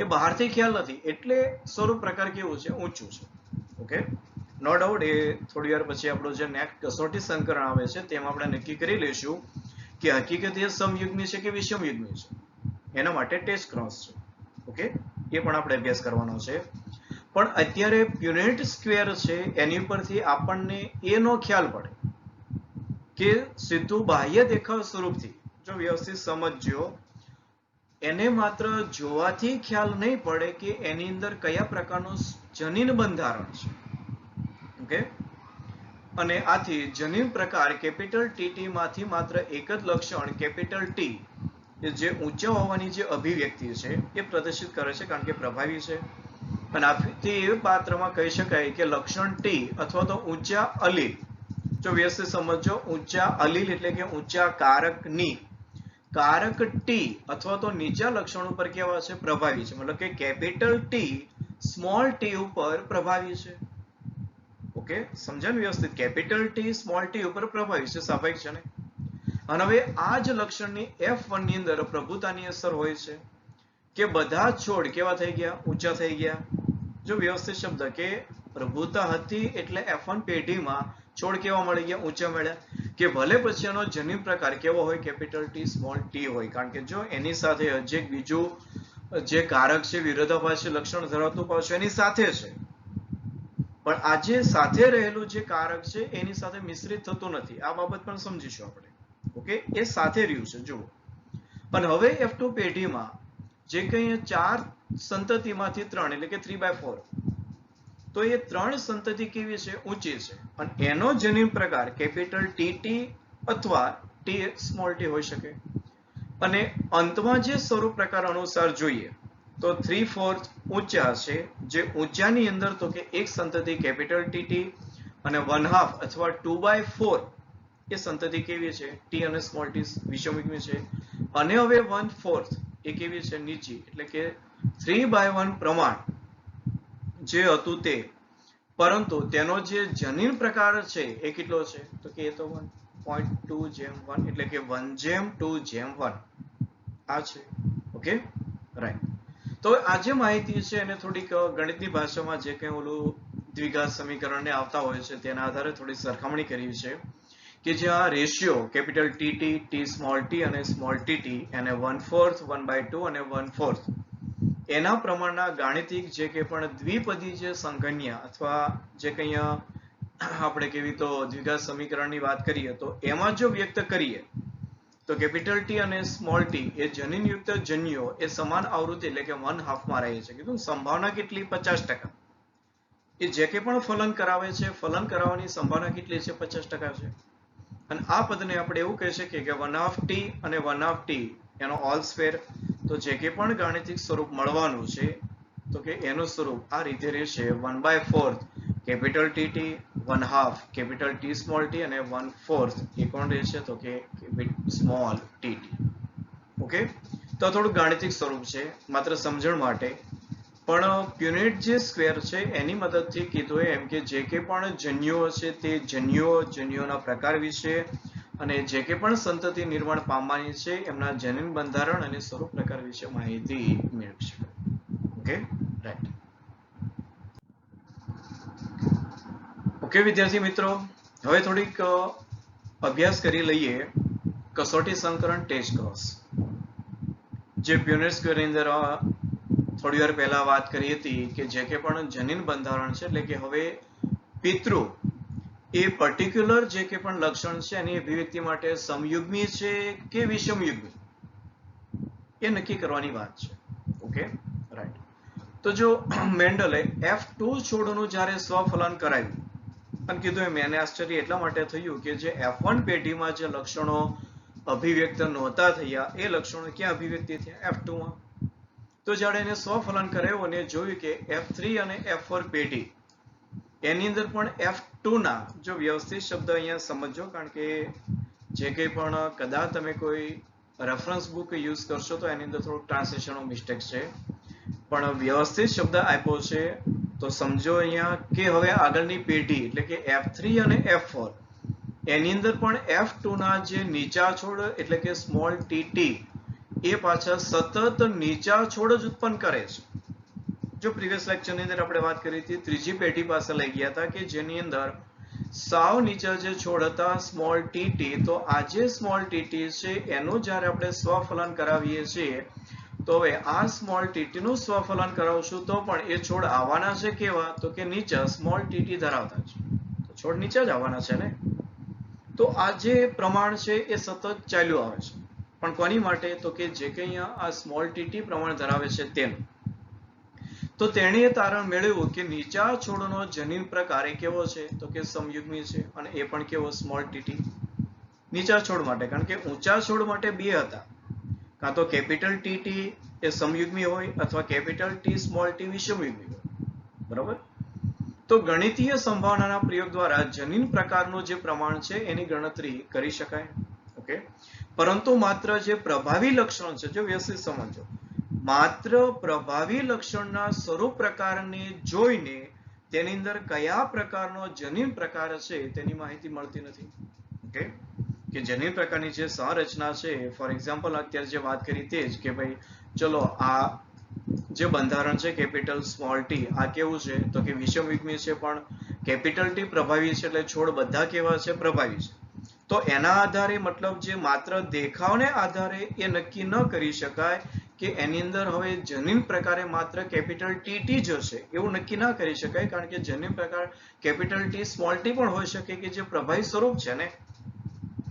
એ બહારથી ખ્યાલ નથી. એટલે સ્વરૂપ પ્રકાર કેવું છે? ઊંચું છે. Okay, no doubt. એ થોડી વાર પછી આપણો જે નેક્સ્ટ કસોટી સંકરણ આવે છે તેમાં આપણે નક્કી કરી લઈશું કે હકીકત એ સમયુગ્મી છે કે વિષમયુગ્મી છે. એના માટે ટેસ્ટ ક્રોસ છે. ઓકે, એ પણ આપણે અભ્યાસ કરવાનો છે. પણ અત્યારે પ્યુનેટ સ્ક્વેર છે એની ઉપરથી આપણને એનો ખ્યાલ પડે કે સીધું બાહ્ય દેખાવ સ્વરૂપથી જો વ્યવસ્થિત સમજજો, એને માત્ર જોવાથી ખ્યાલ નહીં પડે કે એની અંદર કયા પ્રકારનું જનીન બંધારણ છે. ઓકે, અને આથી જનીન પ્રકાર કેપિટલ ટી માંથી માત્ર એક જ લક્ષણ કેપિટલ ટી, જે ઊંચા હોવાની જે અભિવ્યક્તિ છે એ પ્રદર્શિત કરે છે, કારણ કે પ્રભાવી છે. અને આથી એ પાત્રમાં કહી શકાય કે લક્ષણ ટી અથવા તો ઊંચા અલીલ. જો વ્યવસ્થિત સમજો, ઊંચા અલીલ એટલે કે ઊંચા કારકની કારક ટી અથવા તો નીચા લક્ષણ ઉપર કેવા છે? પ્રભાવી છે. મતલબ કે કેપિટલ ટી સ્મોલ ટી ઉપર પ્રભાવી છે. ઓકે, સમજાયું વ્યવસ્થિત? કેપિટલ ટી સ્મોલ ટી ઉપર પ્રભાવી છે, સ્વાભાવિક છે ને. અને હવે આ જ લક્ષણની F1 ની અંદર પ્રભુતાની અસર હોય છે કે બધા છોડ કેવા થઈ ગયા? ઊંચા થઈ ગયા. જો વ્યવસ્થિત શબ્દ કે પ્રભુતા હતી એટલે F1 પેઢીમાં છોડ કેવા મળી ગયા? ઊંચા મળ્યા. કે ભલે પછી એનો જનીન પ્રકાર કેવો હોય? કેપિટલ ટી સ્મોલ ટી હોય. કારણ કે જો એની સાથે હજી બીજું જે કારક છે વિરોધાભાસી લક્ષણ ધરાવતું પાછું એની સાથે છે, પણ આજે સાથે રહેલું જે કારક છે એની સાથે મિશ્રિત થતું નથી. આ બાબત પણ સમજીશું આપણે. ઓકે, એ સાથે રહ્યું છે. જુઓ, અને હવે F2 પેઢીમાં જે કંઈ 4 સંતતિમાંથી 3 એટલે કે 3/4, તો એ 3 સંતતિ કેવી છે? ઊંચી છે. અને એનો જનીન પ્રકાર કેપિટલ ટી અથવા ટી સ્મોલ ટી હોઈ શકે. અને અંતમાં જે સ્વરૂપ પ્રકાર અનુસાર જોઈએ તો 3/4 ઊંચા છે. જે ઊંચાની અંદર તો કે એક સંતતિ કેપિટલ ટી અને 1/2 અથવા 2/4 એ સંતતિ કેવી છે? ટી અને સ્મોલ ટી વિષમયુગ્મી છે. અને હવે 1/4 એ કેવી છે? નીચી. એટલે કે 3/1 પ્રમાણ જે હતું તે, પરંતુ તેનો જે જનીન પ્રકાર છે એ કેટલો છે? તો કે એ તો 1.2:1 એટલે કે 1:2:1 આ છે. Okay, right. તો આ જે માહિતી છે એને થોડીક ગણિતની ભાષામાં જે કંઈ ઓલું દ્વિઘાત સમીકરણને આવતા હોય છે તેના આધારે થોડી સરખામણી કરી છે કે જે આ ratio capital T small T અને સ્મોલ ટી એને 1/4 1/2 અને 1/4 એના પ્રમાણના ગાણિતિક જે કે પણ દ્વિપદી જે સંઘન્ય અથવા જે કંઈ આપણે કેવી તો દ્વિઘાત સમીકરણની વાત કરીએ તો એમાં જો વ્યક્ત કરીએ તો કેપિટલ ટી અને સ્મોલ ટી એ જનીનયુક્ત જન્યુઓ એ સમાન આવૃત્તિ એટલે કે 1/2 માં રહે છે. કીધું સંભાવના કેટલી? 50%. એ જે કે પણ ફલન કરાવે છે, ફલન કરાવવાની સંભાવના કેટલી છે? 50% છે. અને આ પદને આપણે એવું કહી શકીએ કે 1/2 ટી અને 1/2 ટી એનો ઓલ સ્ક્વેર. તો જે કે પણ ગાણિતિક સ્વરૂપ મળવાનું છે તો કે એનું સ્વરૂપ આ રીતે રહેશે: 1/4 capital T, 1/2 capital T small T અને 1/4 એ કોણ રહેશે? તો કે સ્મોલ ટી. ઓકે, તો થોડું ગાણિતિક સ્વરૂપ છે માત્ર સમજણ માટે. પણ પ્યુનેટ જે સ્ક્વેર છે એની મદદથી કીધું એમ કે જે કે પણ જન્યુઓ છે તે જન્યુઓના પ્રકાર વિશે અને જે કે પણ સંતતિ નિર્માણ પામવાની છે એમના જનીન બંધારણ અને સ્વરૂપ પ્રકાર વિશે માહિતી મેળવી શકાય. Okay, right. ઓકે વિદ્યાર્થી મિત્રો, હવે થોડીક અભ્યાસ કરી લઈએ કસોટી સંકરણ ટેસ્ટ ક્રોસ, જે પ્યુનેટ સ્ક્વેરની અંદર થોડી વાર પહેલા વાત કરી હતી કે જે કે પણ જનીન બંધારણ છે, એટલે કે હવે પિતૃ એ પર્ટિક્યુલર જે કે પણ લક્ષણ છે એની અભિવ્યક્તિ માટે સમયુગ્મી છે કે વિષમયુગ્મી એ નક્કી કરવાની વાત છે. Okay, right. તો જો મેન્ડલે F2 છોડનું જ્યારે સ્વફલન કરાવ્યું અને કીધું એમ, એને આશ્ચર્ય એટલા માટે થયું કે જે F1 પેઢીમાં જે લક્ષણો અભિવ્યક્ત નહોતા થયા એ લક્ષણો ક્યાં અભિવ્યક્તિ થયા? F2 માં. તો જ્યારે એને સ્વફલન કરાવ્યું અને જોયું કે F3 અને F4 પેઢી એની અંદર પણ F2 ના, જો વ્યવસ્થિત શબ્દ અહીંયા સમજો, કારણ કે જે કંઈ પણ કદાચ તમે કોઈ રેફરન્સ બુક યુઝ કરશો તો એની અંદર થોડું ટ્રાન્સલેશનનો મિસ્ટેક છે, પણ વ્યવસ્થિત શબ્દ આપ્યો છે તો સમજો અહીંયા કે હવે આગળની પેઢી એટલે કે F3 અને F4 એની અંદર પણ F2 ના જે નીચા છોડ એટલે કે સ્મોલ tt એ પાછા સતત નીચા છોડ જ ઉત્પન્ન કરે છે. જો પ્રીવિયસ લેક્ચરની અંદર આપણે વાત કરી હતી, ત્રીજી પેઢી પાસે લઈ ગયા હતા કે જેની અંદર સાવ નીચા જે છોડ હતા સ્મોલ tt, તો આ જે સ્મોલ tt છે એનું જ્યારે આપણે સ્વફલન કરાવીએ છીએ તો હવે આ સ્મોલ tt નું સ્વફલન કરાવશું તો પણ એ છોડ આવવાના છે કેવા? તો કે નીચા સ્મોલ tt ધરાવતા છે, તો છોડ નીચા જ આવવાના છે ને. તો આ જે પ્રમાણ છે એ સતત ચાલ્યું આવે છે, પણ કોની માટે? તો કે જે કે અહીંયા આ સ્મોલ tt પ્રમાણ ધરાવે છે તેનું. તો તેણે તારણ મેળવ્યું કે નીચા છોડનો જનીન પ્રકાર એ કેવો છે? તો કે સમયુગ્મી છે, અને એ પણ કેવો? Small tt. નીચા છોડ માટે, કારણ કે ઊંચા છોડ માટે બે હતા, કાં તો કેપિટલ tt એ સમયુગ્મી હોય અથવા કેપિટલ T સ્મોલ t વિષમયુગ્મી હોય. બરાબર? તો ગણિતીય સંભાવનાના પ્રયોગ દ્વારા જનીન પ્રકારનું જે પ્રમાણ છે એની ગણતરી કરી શકાય. ઓકે, પરંતુ માત્ર જે પ્રભાવી લક્ષણ છે, જો વ્યવસ્થિત સમજો, માત્ર પ્રભાવી લક્ષણના સ્વરૂપ પ્રકારને જોઈને તેની અંદર કયા પ્રકારનો જનીન પ્રકાર છે તેની માહિતી મળતી નથી. ઓકે, કે જનીન પ્રકારની જે સંરચના છે, ફોર એક્ઝામ્પલ અત્યારે જે વાત કરી તે જ કે ભાઈ ચલો આ જે બંધારણ છે કેપિટલ સ્મોલ ટી, આ કેવું છે? તો કે વિષમયુગ્મી છે, પણ કેપિટલ ટી પ્રભાવી છે, એટલે છોડ બધા કેવા છે? પ્રભાવી છે. તો એના આધારે, મતલબ જે માત્ર દેખાવને આધારે એ નક્કી ન કરી શકાય કે એની અંદર હવે જનીન પ્રકારે માત્ર કેપિટલ tt જ હશે એવું નક્કી ના કરી શકાય, કારણ કે જનીન પ્રકાર કેપિટલ T સ્મોલ t પણ હોઈ શકે કે જે પ્રભાવી સ્વરૂપ છે ને.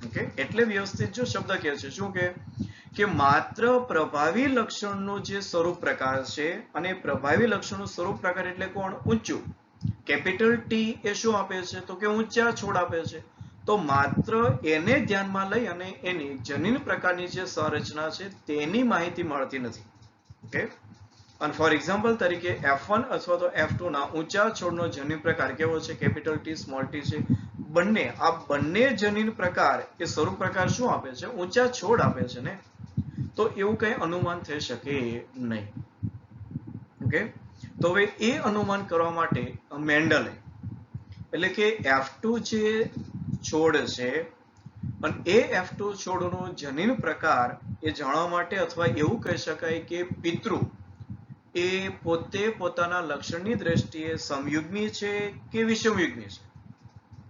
ઓકે, એટલે વ્યવસ્થિત જો શબ્દ કહે છે શું કે માત્ર પ્રભાવી લક્ષણનું જે સ્વરૂપ પ્રકાર છે, અને પ્રભાવી લક્ષણનું સ્વરૂપ પ્રકાર એટલે કોણ? ઊંચું. કેપિટલ T એ શું આપે છે? તો કે ઊંચા છોડ આપે છે. તો માત્ર એને ધ્યાનમાં લઈ અને એની જનીન પ્રકારની જે સંરચના છે તેની માહિતી મળતી નથી. ઓકે, અને ફોર એક્ઝામ્પલ તરીકે F1 અથવા તો F2 ના ઊંચા છોડનો જનીન પ્રકાર કેવો છે? કેપિટલ T સ્મોલ t છે. આ બંને જનીન પ્રકાર એ સ્વરૂપ પ્રકાર શું આપે છે? ઊંચા છોડ આપે છે ને. તો એવું કઈ અનુમાન થઈ શકે નહીં. ઓકે, તો હવે એ અનુમાન કરવા માટે મેન્ડલે, એટલે કે F2 જે છોડ છે અને એ F2 છોડનો જનીન પ્રકાર એ જાણવા માટે, અથવા એવું કહી શકાય કે પિતૃ એ પોતે પોતાના લક્ષણની દ્રષ્ટિએ સમયુગ્મી છે કે વિષમયુગ્મી છે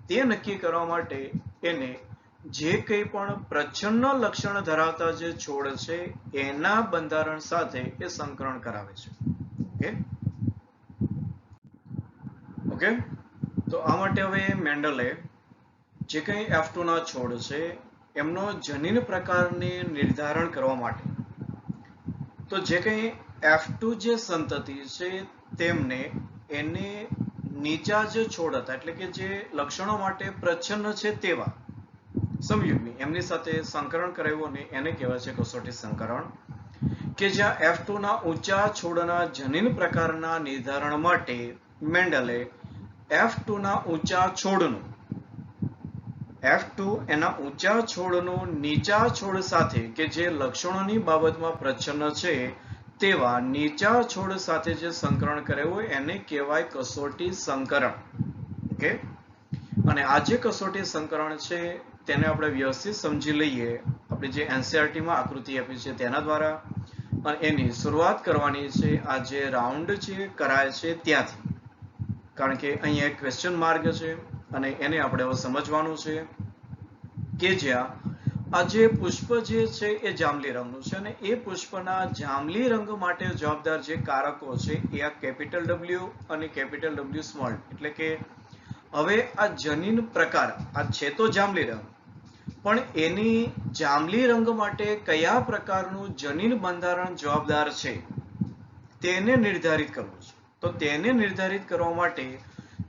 તે નક્કી કરવા માટે એને જે કંઈ પણ પ્રચ્છન્ન લક્ષણ ધરાવતા જે છોડ છે એના બંધારણ સાથે એ સંકરણ કરાવે છે. ઓકે, તો આ માટે હવે મેન્ડલે જે કંઈ F2 ના છોડ છે એમનો જનીન પ્રકારને નિર્ધારણ કરવા માટે, તો જે કંઈ F2 જે સંતતિ છે તેમને એને નીચા જે છોડ હતા, એટલે કે જે લક્ષણો માટે પ્રચ્છન્ન છે તેવા સમયુગ્મી, એમની સાથે સંકરણ કરાવ્યું અને એને કહેવાય છે કસોટી સંકરણ. કે જ્યાં F2 ના ઊંચા છોડના જનીન પ્રકારના નિર્ધારણ માટે મેન્ડલે F2 ના ઊંચા છોડનું એના ઊંચા છોડનું નીચા છોડ સાથે કે જે લક્ષણોની બાબતમાં પ્રચ્છન્ન છે તેવા નીચા છોડ સાથે જે સંકરણ કરાવ્યું એને કહેવાય કસોટી સંકરણ. ઓકે, અને આ જે કસોટી સંકરણ છે તેને આપણે વ્યવસ્થિત સમજી લઈએ. આપણે જે એનસીઈઆરટી માં આકૃતિ આપી છે તેના દ્વારા, અને એની શરૂઆત કરવાની છે આ જે રાઉન્ડ છે કરાય છે ત્યાંથી, કારણ કે અહીંયા એક ક્વેશ્ચન માર્ક છે અને એને આપણે હવે સમજવાનું છે કે જ્યાં આ જે પુષ્પ જે છે એ જાંબલી રંગનું છે અને એ પુષ્પના જાંબલી રંગ માટે જવાબદાર જે કારકો છે એ આ કેપિટલ ડબલ્યુ અને કેપિટલ ડબલ્યુ સ્મોલ. એટલે કે હવે આ જનીન પ્રકાર આ છે તો જાંબલી રંગ, પણ એની જાંબલી રંગ માટે કયા પ્રકારનું જનીન બંધારણ જવાબદાર છે તેને નિર્ધારિત કરવું છે. તો તેને નિર્ધારિત કરવા માટે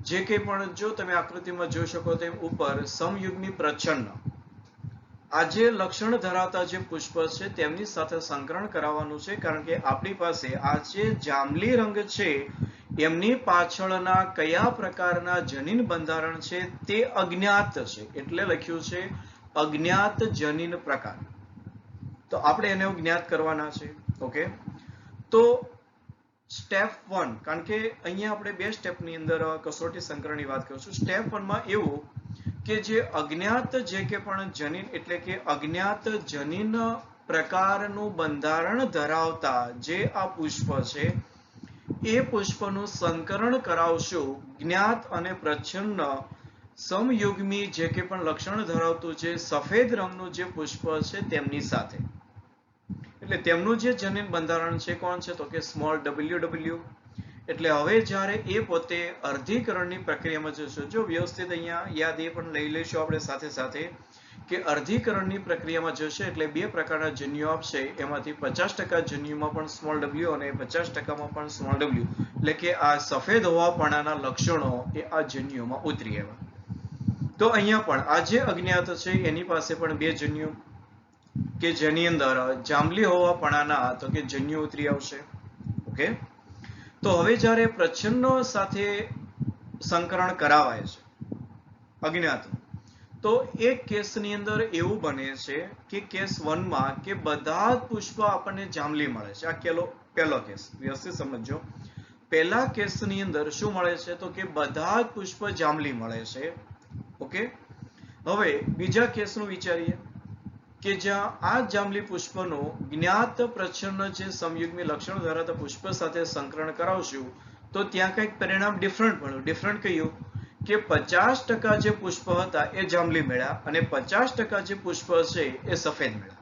જે કંઈ પણ, જો તમે આકૃતિમાં જોઈ શકો તેમ ઉપર સમયુગ્મી પ્રચ્છન્ન આ જે લક્ષણ ધરાવતા જે પુષ્પ છે તેમની સાથે સંકરણ કરાવવાનું છે, કારણ કે આપણી પાસે આ જે જાંબલી રંગ છે એમની પાછળના કયા પ્રકારના જનીન બંધારણ છે તે અજ્ઞાત છે, એટલે લખ્યું છે અજ્ઞાત જનીન પ્રકાર. તો આપણે એને જ્ઞાત કરવાના છે. ઓકે, તો સ્ટેપ 1, કારણ કે અહીંયા આપણે બે સ્ટેપની અંદર કસોટી સંકરણની વાત કરું છું. સ્ટેપ 1 માં એવું કે જે અજ્ઞાત જે કે પણ જનીન, એટલે કે અજ્ઞાત જનીન પ્રકારનું બંધારણ ધરાવતા જે આ પુષ્પ છે એ પુષ્પનું સંકરણ કરાવશું જ્ઞાત અને પ્રચ્છન્ન સમયુગ્મી જે કે પણ લક્ષણ ધરાવતું જે સફેદ રંગનું જે પુષ્પ છે તેમની સાથે. એટલે તેમનું જે જનીન બંધારણ છે કોણ છે તો કે સ્મોલ WW. એટલે હવે જ્યારે એ પોતે અર્ધીકરણની પ્રક્રિયામાં જશે, જો વ્યવસ્થિત અહીંયા યાદ એ પણ લઈ લઈશું આપણે સાથે સાથે કે અર્ધીકરણની પ્રક્રિયામાં જશે એટલે બે પ્રકારના જન્યુઓ આપશે, એમાંથી 50% જન્યુમાં પણ સ્મોલ w અને 50%માં પણ સ્મોલ w, એટલે કે આ સફેદ હોવાપણાના લક્ષણો એ આ જન્યુઓમાં ઉતરી આવ્યા. તો અહીંયા પણ આ જે અજ્ઞાત છે એની પાસે પણ બે જન્યુ કે જેની અંદર જાંબલી હોવાપણાના તો કે જન્યુ ઉતરી આવશે. ઓકે, તો હવે જ્યારે પ્રચ્છન્નો સાથે સંકરણ કરાવાય છે અજ્ઞાત, તો એક કેસની અંદર એવું બને છે કે કેસ 1 માં કે બધા જ પુષ્પ આપણને જાંબલી મળે છે. આ પહેલો કેસ, વ્યવસ્થિત સમજો. પહેલા કેસની અંદર શું મળે છે તો કે બધા જ પુષ્પ જાંબલી મળે છે. ઓકે, હવે બીજા કેસનું વિચારીએ કે જ્યાં આ જાંબલી પુષ્પનું જ્ઞાત પ્રચ્છન્ન જે સમયુગ્મી લક્ષણ ધરાવતા પુષ્પ સાથે સંકરણ કરાવશું તો ત્યાં કંઈક પરિણામ ડિફરન્ટ મળ્યું. ડિફરન્ટ કયું કે 50% જે પુષ્પ હતા એ જાંબલી મળ્યા અને 50% જે પુષ્પ છે એ સફેદ મળ્યા.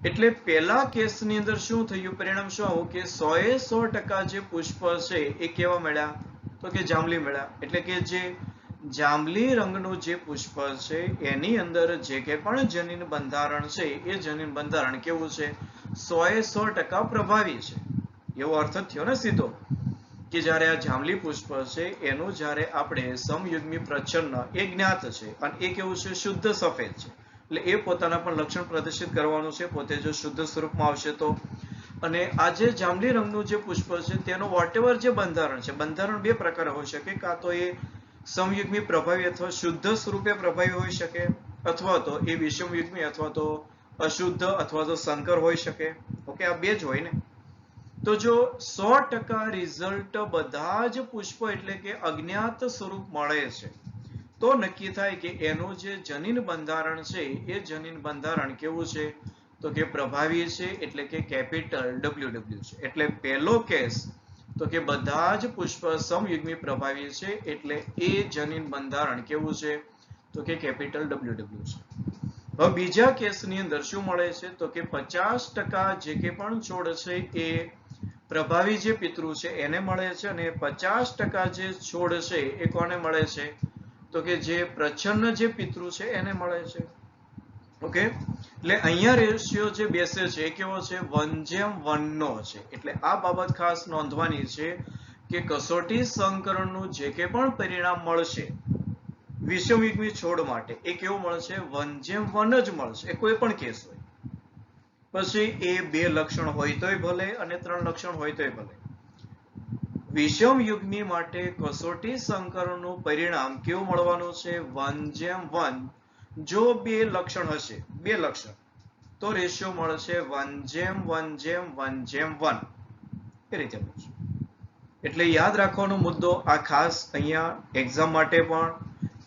એટલે પહેલા કેસની અંદર શું થયું, પરિણામ શું આવ્યું કે 100% જે પુષ્પ છે એ કેવા મળ્યા તો કે જાંબલી મળ્યા. એટલે કે જે જાંબલી રંગનું જે પુષ્પ છે એની અંદર જે કે પણ જનીન બંધારણ છે એ જનીન બંધારણ કેવું છે, 100% પ્રભાવી છે. એવો અર્થ થયો ને સીધો કે જ્યારે આ જાંબલી પુષ્પ છે એનું જ્યારે આપણે સમયુગ્મી પ્રચ્છન્ન એ જ્ઞાત છે અને એ કેવું છે, શુદ્ધ સફેદ છે. એટલે એ પોતાના પણ લક્ષણ પ્રદર્શિત કરવાનું છે પોતે જો શુદ્ધ સ્વરૂપમાં આવશે તો. અને આ જે જાંબલી રંગનું જે પુષ્પ છે તેનું વોટેવર જે બંધારણ છે, બંધારણ બે પ્રકાર હોઈ શકે, કાં તો એ સમયુગ્મી પ્રભાવી અથવા શુદ્ધ સ્વરૂપે પ્રભાવી હોઈ શકે, અથવા તો એ વિષમયુગ્મી અથવા તો અશુદ્ધ અથવા તો સંકર હોઈ શકે. ઓકે, આ બે જ હોય ને. તો જો 100% રિઝલ્ટ બધા જ પુષ્પ એટલે કે અજ્ઞાત સ્વરૂપ મળે છે તો નક્કી થાય કે એનું જે જનીન બંધારણ છે એ જનીન બંધારણ કેવું છે તો કે પ્રભાવી છે, એટલે કે કેપિટલ WW છે. એટલે પહેલો કેસ તો કે બધા જ પુષ્પ સમયુગ્મી પ્રભાવી છે એટલે એ જનીન બંધારણ કેવું છે તો કે કેપિટલ WW છે. હવે બીજા કેસની અંદર શું મળે છે તો કે 50% જે કે પણ છોડ છે એ પ્રભાવી જે પિતૃ છે એને મળે છે અને 50% જે છોડ છે એ કોને મળે છે તો કે જે પ્રચ્છન્ન જે પિતૃ છે એને મળે છે. ઓકે, એટલે અહીંયા રેશિયો જે બેસે છે એ કેવો છે, 1:1 નો છે. એટલે આ બાબત ખાસ નોંધવાની છે કે કસોટી સંકરણનું જે કે પણ પરિણામ મળશે વિષમયુગ્મી છોડ માટે એ કેવું મળશે, 1:1 જ મળશે. એ કોઈ પણ કેસ હોય, પછી એ 2 લક્ષણ હોય તોય ભલે અને 3 લક્ષણ હોય તોય ભલે. વિષમયુગ્મી માટે કસોટી સંકરણનું પરિણામ કેવું મળવાનું છે, 1:1. જો 2 લક્ષણ હશે, 2 લક્ષણ, તો રેશિયો મળશે 1:1:1:1 એ રીતે મળશે. એટલે યાદ રાખવાનો મુદ્દો આ ખાસ અહીંયા એક્ઝામ માટે પણ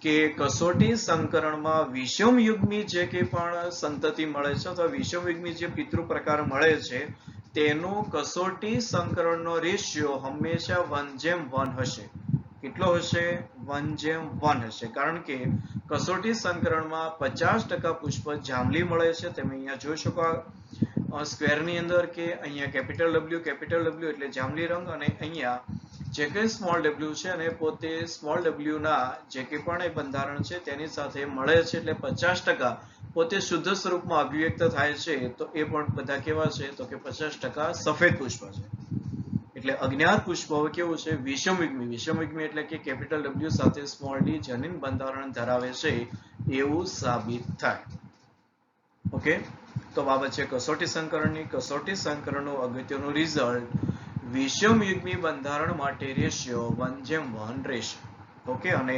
કે કસોટી સંકરણમાં વિષમયુગ્મી જે કંઈ પણ સંતતિ મળે છે અથવા વિષમયુગ્મી જે પિતૃ પ્રકાર મળે છે તેનો કસોટી સંકરણનો રેશિયો હંમેશા 1:1 હશે. કેટલો હશે? 1:1 હશે. કારણ કે કસોટી સંકરણમાં 50% પુષ્પ જાંબલી મળે છે. તમે અહીંયા જોઈ શકો સ્ક્વેરની અંદર કે અહીંયા કેપિટલ W એટલે જાંબલી રંગ, અને અહીંયા જે કંઈ સ્મોલ w છે અને પોતે સ્મોલ w ના જે કંઈ પણ એ બંધારણ છે તેની સાથે મળે છે, એટલે 50% પોતે શુદ્ધ સ્વરૂપમાં અભિવ્યક્ત થાય છે. તો એ પણ બધા કેવા છે? તો કે 50% સફેદ પુષ્પ છે. એટલે અજ્ઞાત પુષ્પ હવે કેવું છે? વિષમયુગ્મી એટલે કે કેપિટલ W સાથે સ્મોલ d જનીન બંધારણ ધરાવે છે એવું સાબિત થાય. ઓકે, તો બાબત છે કસોટી સંકરણની. કસોટી સંકરણનું અગત્યનું રિઝલ્ટ વિષમયુગ્મી બંધારણ માટે રેશિયો 1:1 રહેશે. ઓકે, અને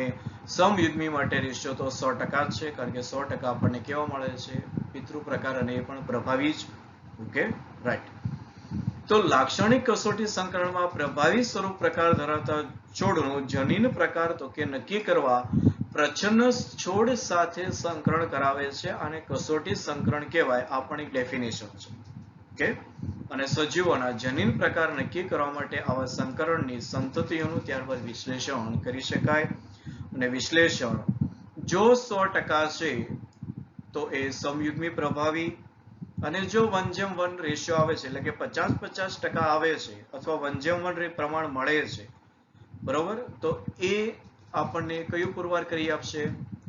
સમયુગ્મી માટે રેશિયો તો 100% છે, કારણ કે 100% આપણને કેવા મળે છે? પિતૃ પ્રકાર, અને એ પણ પ્રભાવી જ. Okay, right. તો લાક્ષણિક કસોટી સંકરણમાં પ્રભાવી સ્વરૂપ પ્રકાર ધરાવતા છોડનું જનીન પ્રકાર તો કે નક્કી કરવા પ્રચ્છન્ન છોડ સાથે સંકરણ કરાવે છે, અને કસોટી સંકરણ કહેવાય. આ પણ એક ડેફિનેશન છે. ઓકે, અને સજીવોના જનીન પ્રકાર નક્કી કરવા માટે આવા સંકરણની સંતતિઓનું ત્યારબાદ વિશ્લેષણ કરી શકાય. અને વિશ્લેષણ જો 100% છે તો એ સમયુગ્મી પ્રભાવી, અને જો 1:1 રેશિયો આવે છે એટલે કે 50-50% આવે છે અથવા 1:1 પ્રમાણ મળે છે, બરોબર, તો એ આપણને કયું પુરવાર કરી આપશે?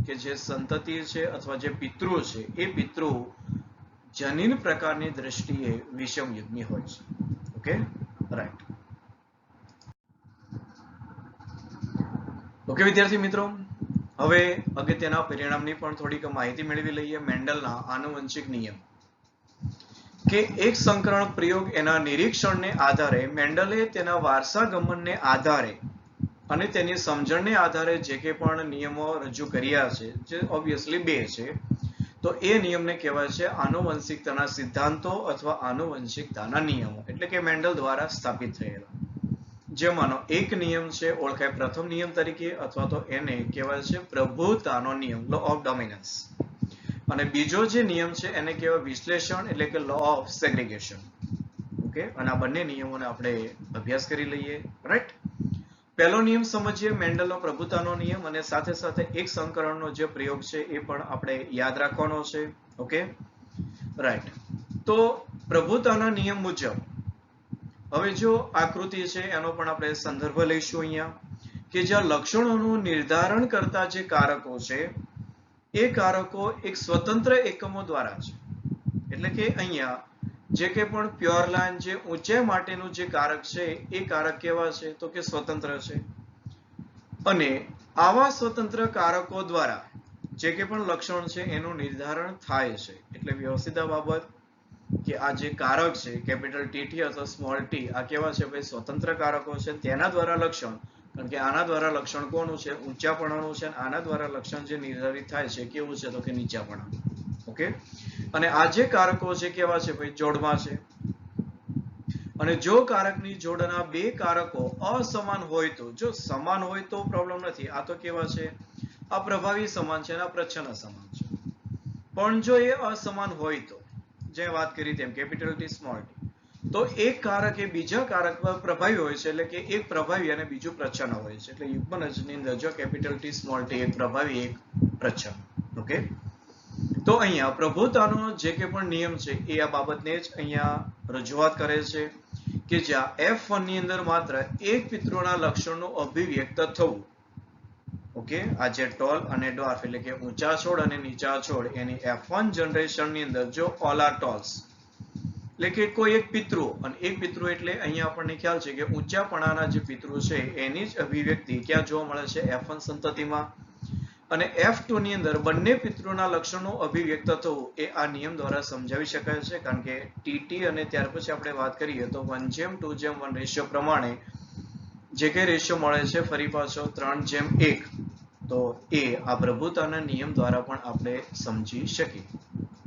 કે જે સંતતિ છે અથવા જે પિતૃ છે એ પિતૃ જનીન પ્રકારની દ્રષ્ટિએ વિષમયુગ્મી હોય છે. Okay, right. ઓકે વિદ્યાર્થી મિત્રો, હવે અગત્યના પરિણામની પણ થોડીક માહિતી મેળવી લઈએ. મેન્ડલના આનુવંશિક નિયમ કે એક સંકરણ પ્રયોગ એના નિરીક્ષણને આધારે મેન્ડલે તેના વારસાગમનને આધારે અને તેની સમજણને આધારે જે કે પણ નિયમો રજૂ કર્યા છે, જે ઓબ્વિયસલી 2 છે, તો એ નિયમને કહેવાય છે આનુવંશિકતાના સિદ્ધાંતો અથવા આનુવંશિકતાના નિયમો, એટલે કે મેન્ડલ દ્વારા સ્થાપિત થયેલા. જેમાંનો એક નિયમ છે ઓળખાય પ્રથમ નિયમ તરીકે, અથવા તો એને કહેવાય છે પ્રભુતાનો નિયમ, લો ઓફ ડોમિનન્સ. અને બીજો જે નિયમ છે એને કહેવાય વિશ્લેષણ, એટલે કે લો ઓફ સેગ્રીગેશન. ઓકે, અને આ બંને નિયમોને આપણે અભ્યાસ કરી લઈએ. રાઈટ. પહેલો નિયમ સમજીએ, મેન્ડલનો પ્રભુતાનો નિયમ, અને સાથે સાથે એક સંકરણનો જે પ્રયોગ છે એ પણ આપણે યાદ રાખવાનો છે. Okay, right. તો પ્રભુતાના નિયમ મુજબ હવે જો આકૃતિ છે એનો પણ આપણે સંદર્ભ લઈશું અહીંયા, કે જ્યાં લક્ષણોનું નિર્ધારણ કરતા જે કારકો છે એ કારકો એક સ્વતંત્ર એકમો દ્વારા છે. એટલે કે અહીંયા જે કે પણ પ્યોર લાઈન જે ઊંચાઈ માટેનું જે કારક છે એ કારક કેવા છે? તો કે સ્વતંત્ર છે. અને આવા સ્વતંત્ર કારકો દ્વારા જે કે પણ લક્ષણ છે એનું નિર્ધારણ થાય છે. એટલે વ્યવસ્થિત બાબત કે આ જે કારક છે કેપિટલ ટી અથવા સ્મોલ ટી, આ કેવા છે? ભાઈ સ્વતંત્ર કારકો છે. તેના દ્વારા લક્ષણ, કારણ કે આના દ્વારા લક્ષણ કોનું છે? ઊંચાપણાનું છે. આના દ્વારા લક્ષણ જે નિર્ધારિત થાય છે કેવું છે? તો કે નીચાપણાનું. ઓકે, અને આ જે કારકો છે કેવા છે? ભાઈ જોડમાં છે. અને જો કારકની જોડના 2 કારકો અસમાન હોય તો, જો સમાન હોય તો પ્રોબ્લેમ નથી, આ તો કેવા છે? આ પ્રભાવી સમાન છે અને આ પ્રચ્છન્ન સમાન છે. પણ જો એ અસમાન હોય તો, જે વાત કરી તેમ કેપિટલ ટી સ્મોલ ટી, તો એક કારક એ બીજા કારક પર પ્રભાવી હોય છે, એટલે કે એક પ્રભાવી અને બીજું પ્રચ્છન્ન હોય છે. એટલે યુગ્મનજની અંદર જો કેપિટલ ટી સ્મોલ ટી એક પ્રભાવી એક પ્રચ્છન્ન. ઓકે, તો અહીંયા પ્રભુતાનો જે કે પણ નિયમ છે એ આ બાબતને જ અહીંયા રજૂઆત કરે છે, કે જ્યાં F1 ની અંદર માત્ર એક પિતૃના લક્ષણનું અભિવ્યક્ત થવું. ઓકે, આ જે ટોલ અને ડ્વાર્ફ એટલે કે ઊંચા છોડ અને નીચા છોડ એની F1 જનરેશનની અંદર જો ઓલ આર ટોલ્સ એટલે કે કોઈ એક પિતૃ, અને એક પિતૃ એટલે અહીંયા આપણને ખ્યાલ છે કે ઊંચાપણાના જે પિતૃ છે એની જ અભિવ્યક્તિ ક્યાં જોવા મળે છે? F1 સંતતિમાં. અને F2 ની અંદર બંને પિતૃના લક્ષણો અભિવ્યક્ત થવું એ આ નિયમ દ્વારા સમજાવી શકાય છે, કારણ કે ટીટી અને ત્યાર પછી આપણે વાત કરીએ તો 1:2:1 રેશિયો પ્રમાણે જે કે રેશિયો મળે છે ફરી પાછો 3:1, તો એ આ પ્રભુતાના નિયમ દ્વારા પણ આપણે સમજી શકીએ.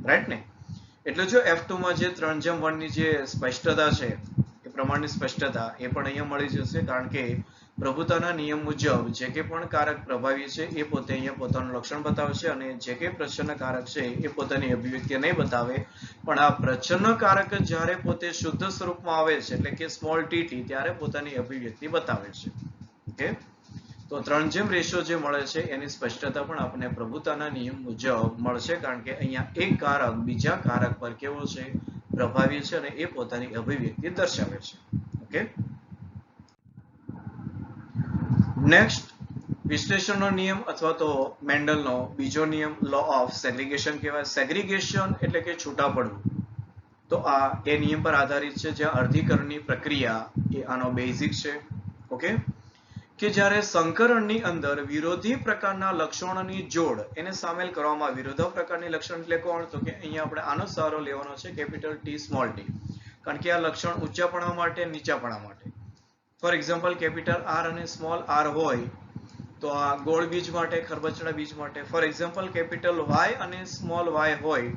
રાઈટ ને? એટલે જો F2 માં જે 3:1 ની જે સ્પષ્ટતા છે એ પ્રમાણની સ્પષ્ટતા એ પણ અહીંયા મળી જશે, કારણ કે પ્રભુતાના નિયમ મુજબ જે કે પણ કારક પ્રભાવી છે એ પોતે અહીંયા પોતાનું લક્ષણ બતાવશે અને જે કે પ્રચ્છન્ન કારક છે એ પોતાની અભિવ્યક્તિ નહીં બતાવે. પણ આ પ્રચ્છન્ન કારક જ્યારે પોતે શુદ્ધ સ્વરૂપમાં આવે છે એટલે કે સ્મોલ ટી ત્યારે પોતાની અભિવ્યક્તિ બતાવે છે. ઓકે, તો 3:1 રેશિયો જે મળે છે એની સ્પષ્ટતા પણ આપણને પ્રભુતાના નિયમ મુજબ મળશે, કારણ કે અહીંયા એક કારક બીજા કારક પર કેવો છે, પ્રભાવી છે અને એ પોતાની અભિવ્યક્તિ દર્શાવે છે. ઓકે, નેક્સ્ટ વિશ્લેષણનો નિયમ અથવા તો મેન્ડલનો બીજો નિયમ લો ઓફ સેગ્રીગેશન કહેવાય. સેગ્રીગેશન એટલે કે છૂટા પડવું. તો આ એ નિયમ પર આધારિત છે જ્યાં અર્ધીકરણની પ્રક્રિયા એ આનો બેઝિક છે. ઓકે, કે જ્યારે સંકરણની અંદર વિરોધી પ્રકારના લક્ષણોની જોડ એને સામેલ કરવામાં આવે. વિરોધી પ્રકારની લક્ષણ એટલે કોણ? તો કે અહીંયા આપણે આનો સહારો લેવાનો છે કેપિટલ ટી સ્મોલ ટી, કારણ કે આ લક્ષણ ઊંચાપણા માટે નીચાપણા માટે. ફોર એક્ઝામ્પલ કેપિટલ આર અને સ્મોલ આર હોય તો આ ગોળ બીજ માટે, ખરબચડા બીજ માટે. ફોર એક્ઝામ્પલ કેપિટલ વાય અને સ્મોલ વાય હોય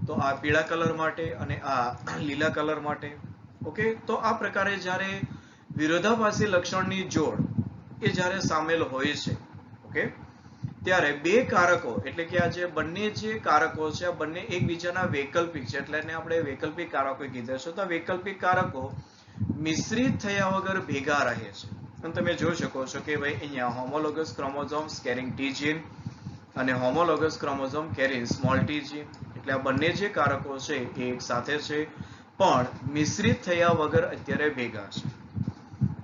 તો આ પીળા કલર માટે અને આ લીલા કલર માટે. ઓકે, તો આ પ્રકારે જ્યારે વિરોધાભાસી લક્ષણની જોડ એ જ્યારે સામેલ હોય છે, ઓકે, ત્યારે બે કારકો એટલે કે આ જે બંને જે કારકો છે આ બંને એકબીજાના વૈકલ્પિક છે, એટલે એને આપણે વૈકલ્પિક કારકો કીધા છે. તો વૈકલ્પિક કારકો મિશ્રિત થયા વગર ભેગા રહે છે. અને તમે જોઈ શકો છો કે ભાઈ અહીંયા homologous chromosomes carrying T gene અને homologous chromosome carrying small T gene, એટલે આ બંને જે કારકો છે એ એક સાથે છે પણ મિશ્રિત થયા વગર અત્યારે ભેગા છે.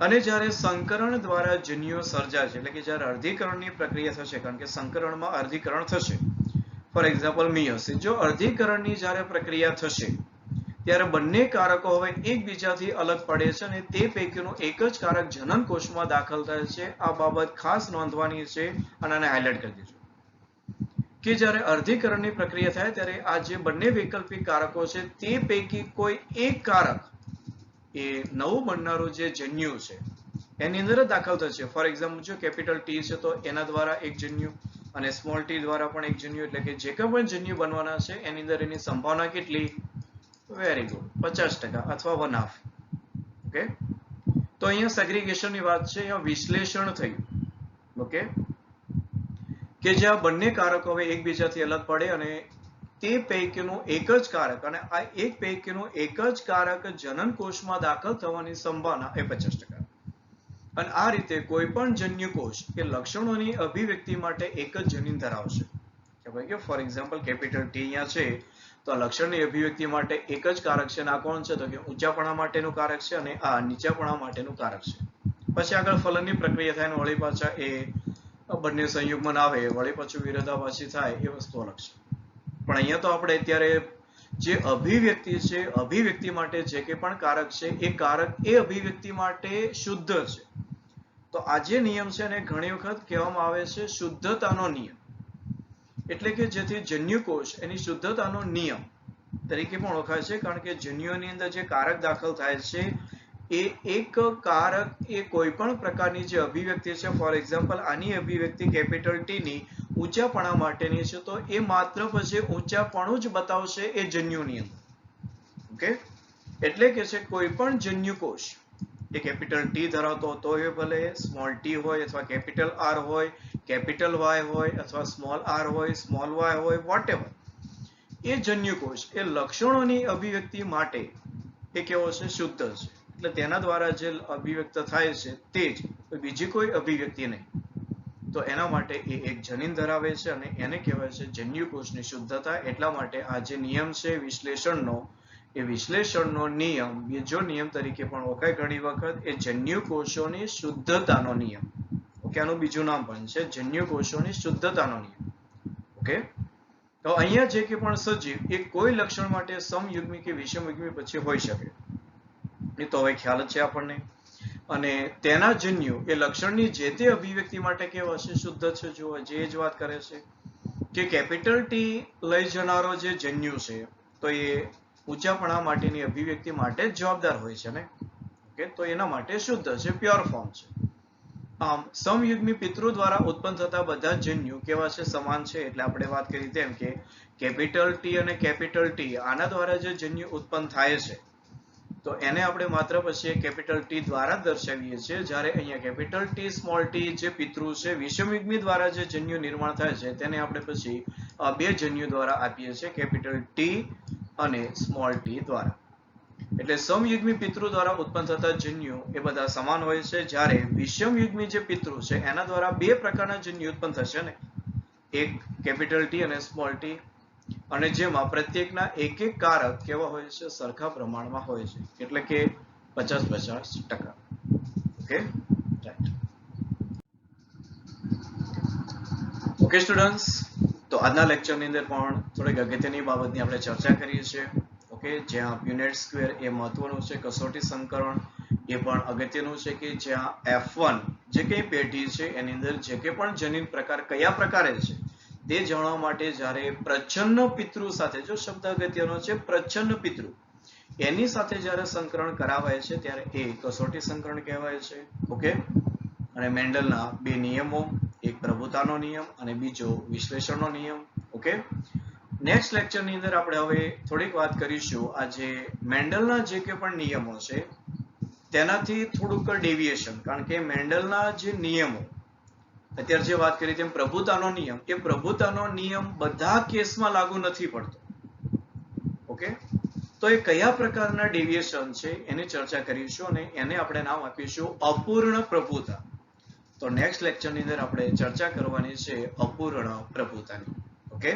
અને જ્યારે સંકરણ દ્વારા જન્યુઓ સર્જાય છે એટલે કે જ્યારે અર્ધીકરણની પ્રક્રિયા થશે, કારણ કે સંકરણમાં અર્ધીકરણ થશે. ફોર એક્ઝામ્પલ મિયોસિસ, જો અર્ધીકરણની જ્યારે પ્રક્રિયા થશે ત્યારે બંને કારકો હવે એકબીજાથી અલગ પડે છે અને તે પૈકીનું એક જ કારક જનન કોષમાં દાખલ થાય છે. આ બાબત ખાસ નોંધવાની છે અને આને હાઇલાઇટ કરી દેજો કે જ્યારે અર્ધીકરણની પ્રક્રિયા થાય ત્યારે આ જે બંને વૈકલ્પિક કારકો છે તે પૈકી કોઈ એક કારક એ નવું બનનારું જે જન્યુ છે એની અંદર જ દાખલ થશે. ફોર એક્ઝામ્પલ જો કેપિટલ ટી છે તો એના દ્વારા એક જન્યુ અને સ્મોલ ટી દ્વારા પણ એક જન્યુ, એટલે કે જે કંઈ પણ જન્યુ બનવાના છે એની અંદર એની સંભાવના કેટલી? વેરી ગુડ, 50% અથવા 1/2. ઓકે, તો અહીંયા સેગ્રીગેશનની વાત છે, અહીંયા વિશ્લેષણ થયું. ઓકે, કે જ્યાં બંને કારકો હવે એકબીજાથી અલગ પડે અને તે પૈકીનું એક જ કારક, અને આ એક પૈકીનું એક જ કારક જનન કોષમાં દાખલ થવાની સંભાવના એ 50%. અને આ રીતે કોઈ પણ જન્યુકોષ એ લક્ષણોની અભિવ્યક્તિ માટે એક જ જનીન ધરાવશે. કે ભાઈ કે ફોર એક્ઝામ્પલ કેપિટલ ટી અહીંયા છે તો આ લક્ષણની અભિવ્યક્તિ માટે એક જ કારક છે. આ કોણ છે? તો કે ઊંચાપણા માટેનું કારક છે અને આ નીચાપણા માટેનું કારક છે. પછી આગળ ફલનની પ્રક્રિયા થાય અને વળી પાછા એ બંને સંયુગ્મન આવે, વળી પાછું વિરોધાભાસી થાય, એ વસ્તુ અલગ છે. પણ અહીંયા તો આપણે અત્યારે જે અભિવ્યક્તિ છે, અભિવ્યક્તિ માટે જે કે પણ કારક છે એ કારક એ અભિવ્યક્તિ માટે શુદ્ધ છે. તો આ જે નિયમ છે એને ઘણી વખત કહેવામાં આવે છે શુદ્ધતાનો નિયમ, એટલે કે જેથી જન્યુકોષ એની શુદ્ધતાનો નિયમ તરીકે પણ ઓળખાય છે. કારણ કે જન્યુઓની અંદર જે કારક દાખલ થાય છે એ એક કારક એ કોઈ પણ પ્રકારની જે અભિવ્યક્તિ છે, ફોર એક્ઝામ્પલ આની અભિવ્યક્તિ કેપિટલ ટી ની ઊંચાપણા માટેની છે, તો એ માત્ર પછી ઊંચાપણું જ બતાવશે એ જન્યુની અંદર. ઓકે, એટલે કે છે કોઈ પણ જન્યુકોષ એ કેપિટલ ટી ધરાવતો તો એ ભલે સ્મોલ ટી હોય અથવા કેપિટલ આર હોય, કેપિટલ વાય હોય અથવા સ્મોલ આર હોય, સ્મોલ વાય હોય, વોટેવર, એ જન્યુકોષ એ લક્ષણોની અભિવ્યક્તિ માટે એ કેવો છે? શુદ્ધ છે. એટલે તેના દ્વારા જે અભિવ્યક્ત થાય છે તે જ, બીજી કોઈ અભિવ્યક્તિ નહીં. તો એના માટે એ એક જનીન ધરાવે છે અને એને કહેવાય છે જન્યુકોષની શુદ્ધતા. એટલા માટે આ જે નિયમ છે વિશ્લેષણનો, એ વિશ્લેષણનો નિયમ બીજો નિયમ તરીકે પણ ઓળખાય ઘણી વખત, એ જન્યુકોષોની શુદ્ધતાનો નિયમ. ઓકે, આનું બીજું નામ પણ છે જન્યુકોષોની શુદ્ધતાનો નિયમ. ઓકે, તો અહીંયા જે કે પણ સજીવ એ કોઈ લક્ષણ માટે સમયુગ્મી કે વિષમયુગ્મી પછી હોઈ શકે, એ તો હવે ખ્યાલ જ છે આપણને. અને તેના જન્યુ એ લક્ષણની જે તે અભિવ્યક્તિ માટે કેવા છે? શુદ્ધ છે. જુઓ, જે જ વાત કરે છે કે કેપિટલ ટી લઈ જનારો જે જન્યુ છે તો એ ઊંચાપણા માટેની અભિવ્યક્તિ માટે જ જવાબદાર હોય છે ને. ઓકે, તો એના માટે શુદ્ધ છે, પ્યોર ફોર્મ છે. આમ સમયુગ્મી પિતૃ દ્વારા ઉત્પન્ન થતા બધા જન્યુ કેવા છે? સમાન છે. એટલે આપણે વાત કરી તેમ કે કેપિટલ ટી અને કેપિટલ ટી આના દ્વારા જે જન્યુ ઉત્પન્ન થાય છે તો એને આપણે માત્ર પછી કેપિટલ ટી દ્વારા દર્શાવીએ છીએ, જ્યારે અહીંયા કેપિટલ ટી સ્મોલ ટી જે પિતૃ છે વિષમયુગ્મી દ્વારા જે જન્યુ નિર્માણ થાય છે તેને આપણે પછી બે જન્યુ દ્વારા આપીએ છીએ, કેપિટલ ટી અને સ્મોલ ટી દ્વારા. એટલે સમયુગ્મી પિતૃ દ્વારા ઉત્પન્ન થતા જન્યુ એ બધા સમાન હોય છે, જ્યારે વિષમયુગ્મી જે પિતૃ છે એના દ્વારા બે પ્રકારના જન્યુ ઉત્પન્ન થશે ને, એક કેપિટલ ટી અને સ્મોલ ટી, અને જેમાં પ્રત્યેકના એક એક કારક કેવા હોય છે, સરખા પ્રમાણમાં હોય છે, એટલે કે 50-50%. Okay, right. ઓકે સ્ટુડન્ટ્સ, તો આજના લેક્ચરની અંદર પણ થોડીક અગત્યની બાબતની આપણે ચર્ચા કરીએ છીએ. ઓકે, જ્યાં પ્યુનેટ સ્ક્વેર એ મહત્વનું છે, કસોટી સંકરણ એ પણ અગત્યનું છે, કે જ્યાં F1 જે કઈ પેઢી છે એની અંદર જે કે પણ જનીન પ્રકાર કયા પ્રકારે છે તે જાણવા માટે જ્યારે પ્રચ્છન્ન પિતૃ સાથે, જો શબ્દ અગત્યનો છે, પ્રચ્છન્ન પિતૃ, એની સાથે જ્યારે સંકરણ કરાવાય છે ત્યારે એ કસોટી સંકરણ કહેવાય છે. ઓકે, અને મેન્ડલના બે નિયમો, એક પ્રભુતાનો નિયમ અને બીજો વિશ્લેષણનો નિયમ. ઓકે, નેક્સ્ટ લેક્ચરની અંદર આપણે હવે થોડીક વાત કરીશું આ જે મેન્ડલના જે કે પણ નિયમો છે તેનાથી થોડુંક ડેવિએશન, કારણ કે મેન્ડલના જે નિયમો અત્યારે જે વાત કરી તેમ પ્રભુતાનો નિયમ, એ પ્રભુતાનો નિયમ બધા કેસમાં લાગુ નથી પડતો. ઓકે, તો એ કયા પ્રકારના ડેવિએશન છે એની ચર્ચા કરીશું અને એને આપણે નામ આપીશું અપૂર્ણ પ્રભુતા. તો નેક્સ્ટ લેક્ચરની અંદર આપણે ચર્ચા કરવાની છે અપૂર્ણ પ્રભુતાની. Okay,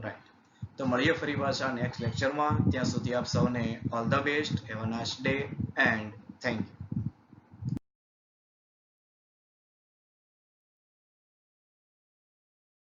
right. તો મળીએ ફરી પાછા નેક્સ્ટ લેક્ચરમાં. ત્યાં સુધી આપ સૌને all the best, have a nice day and thank you.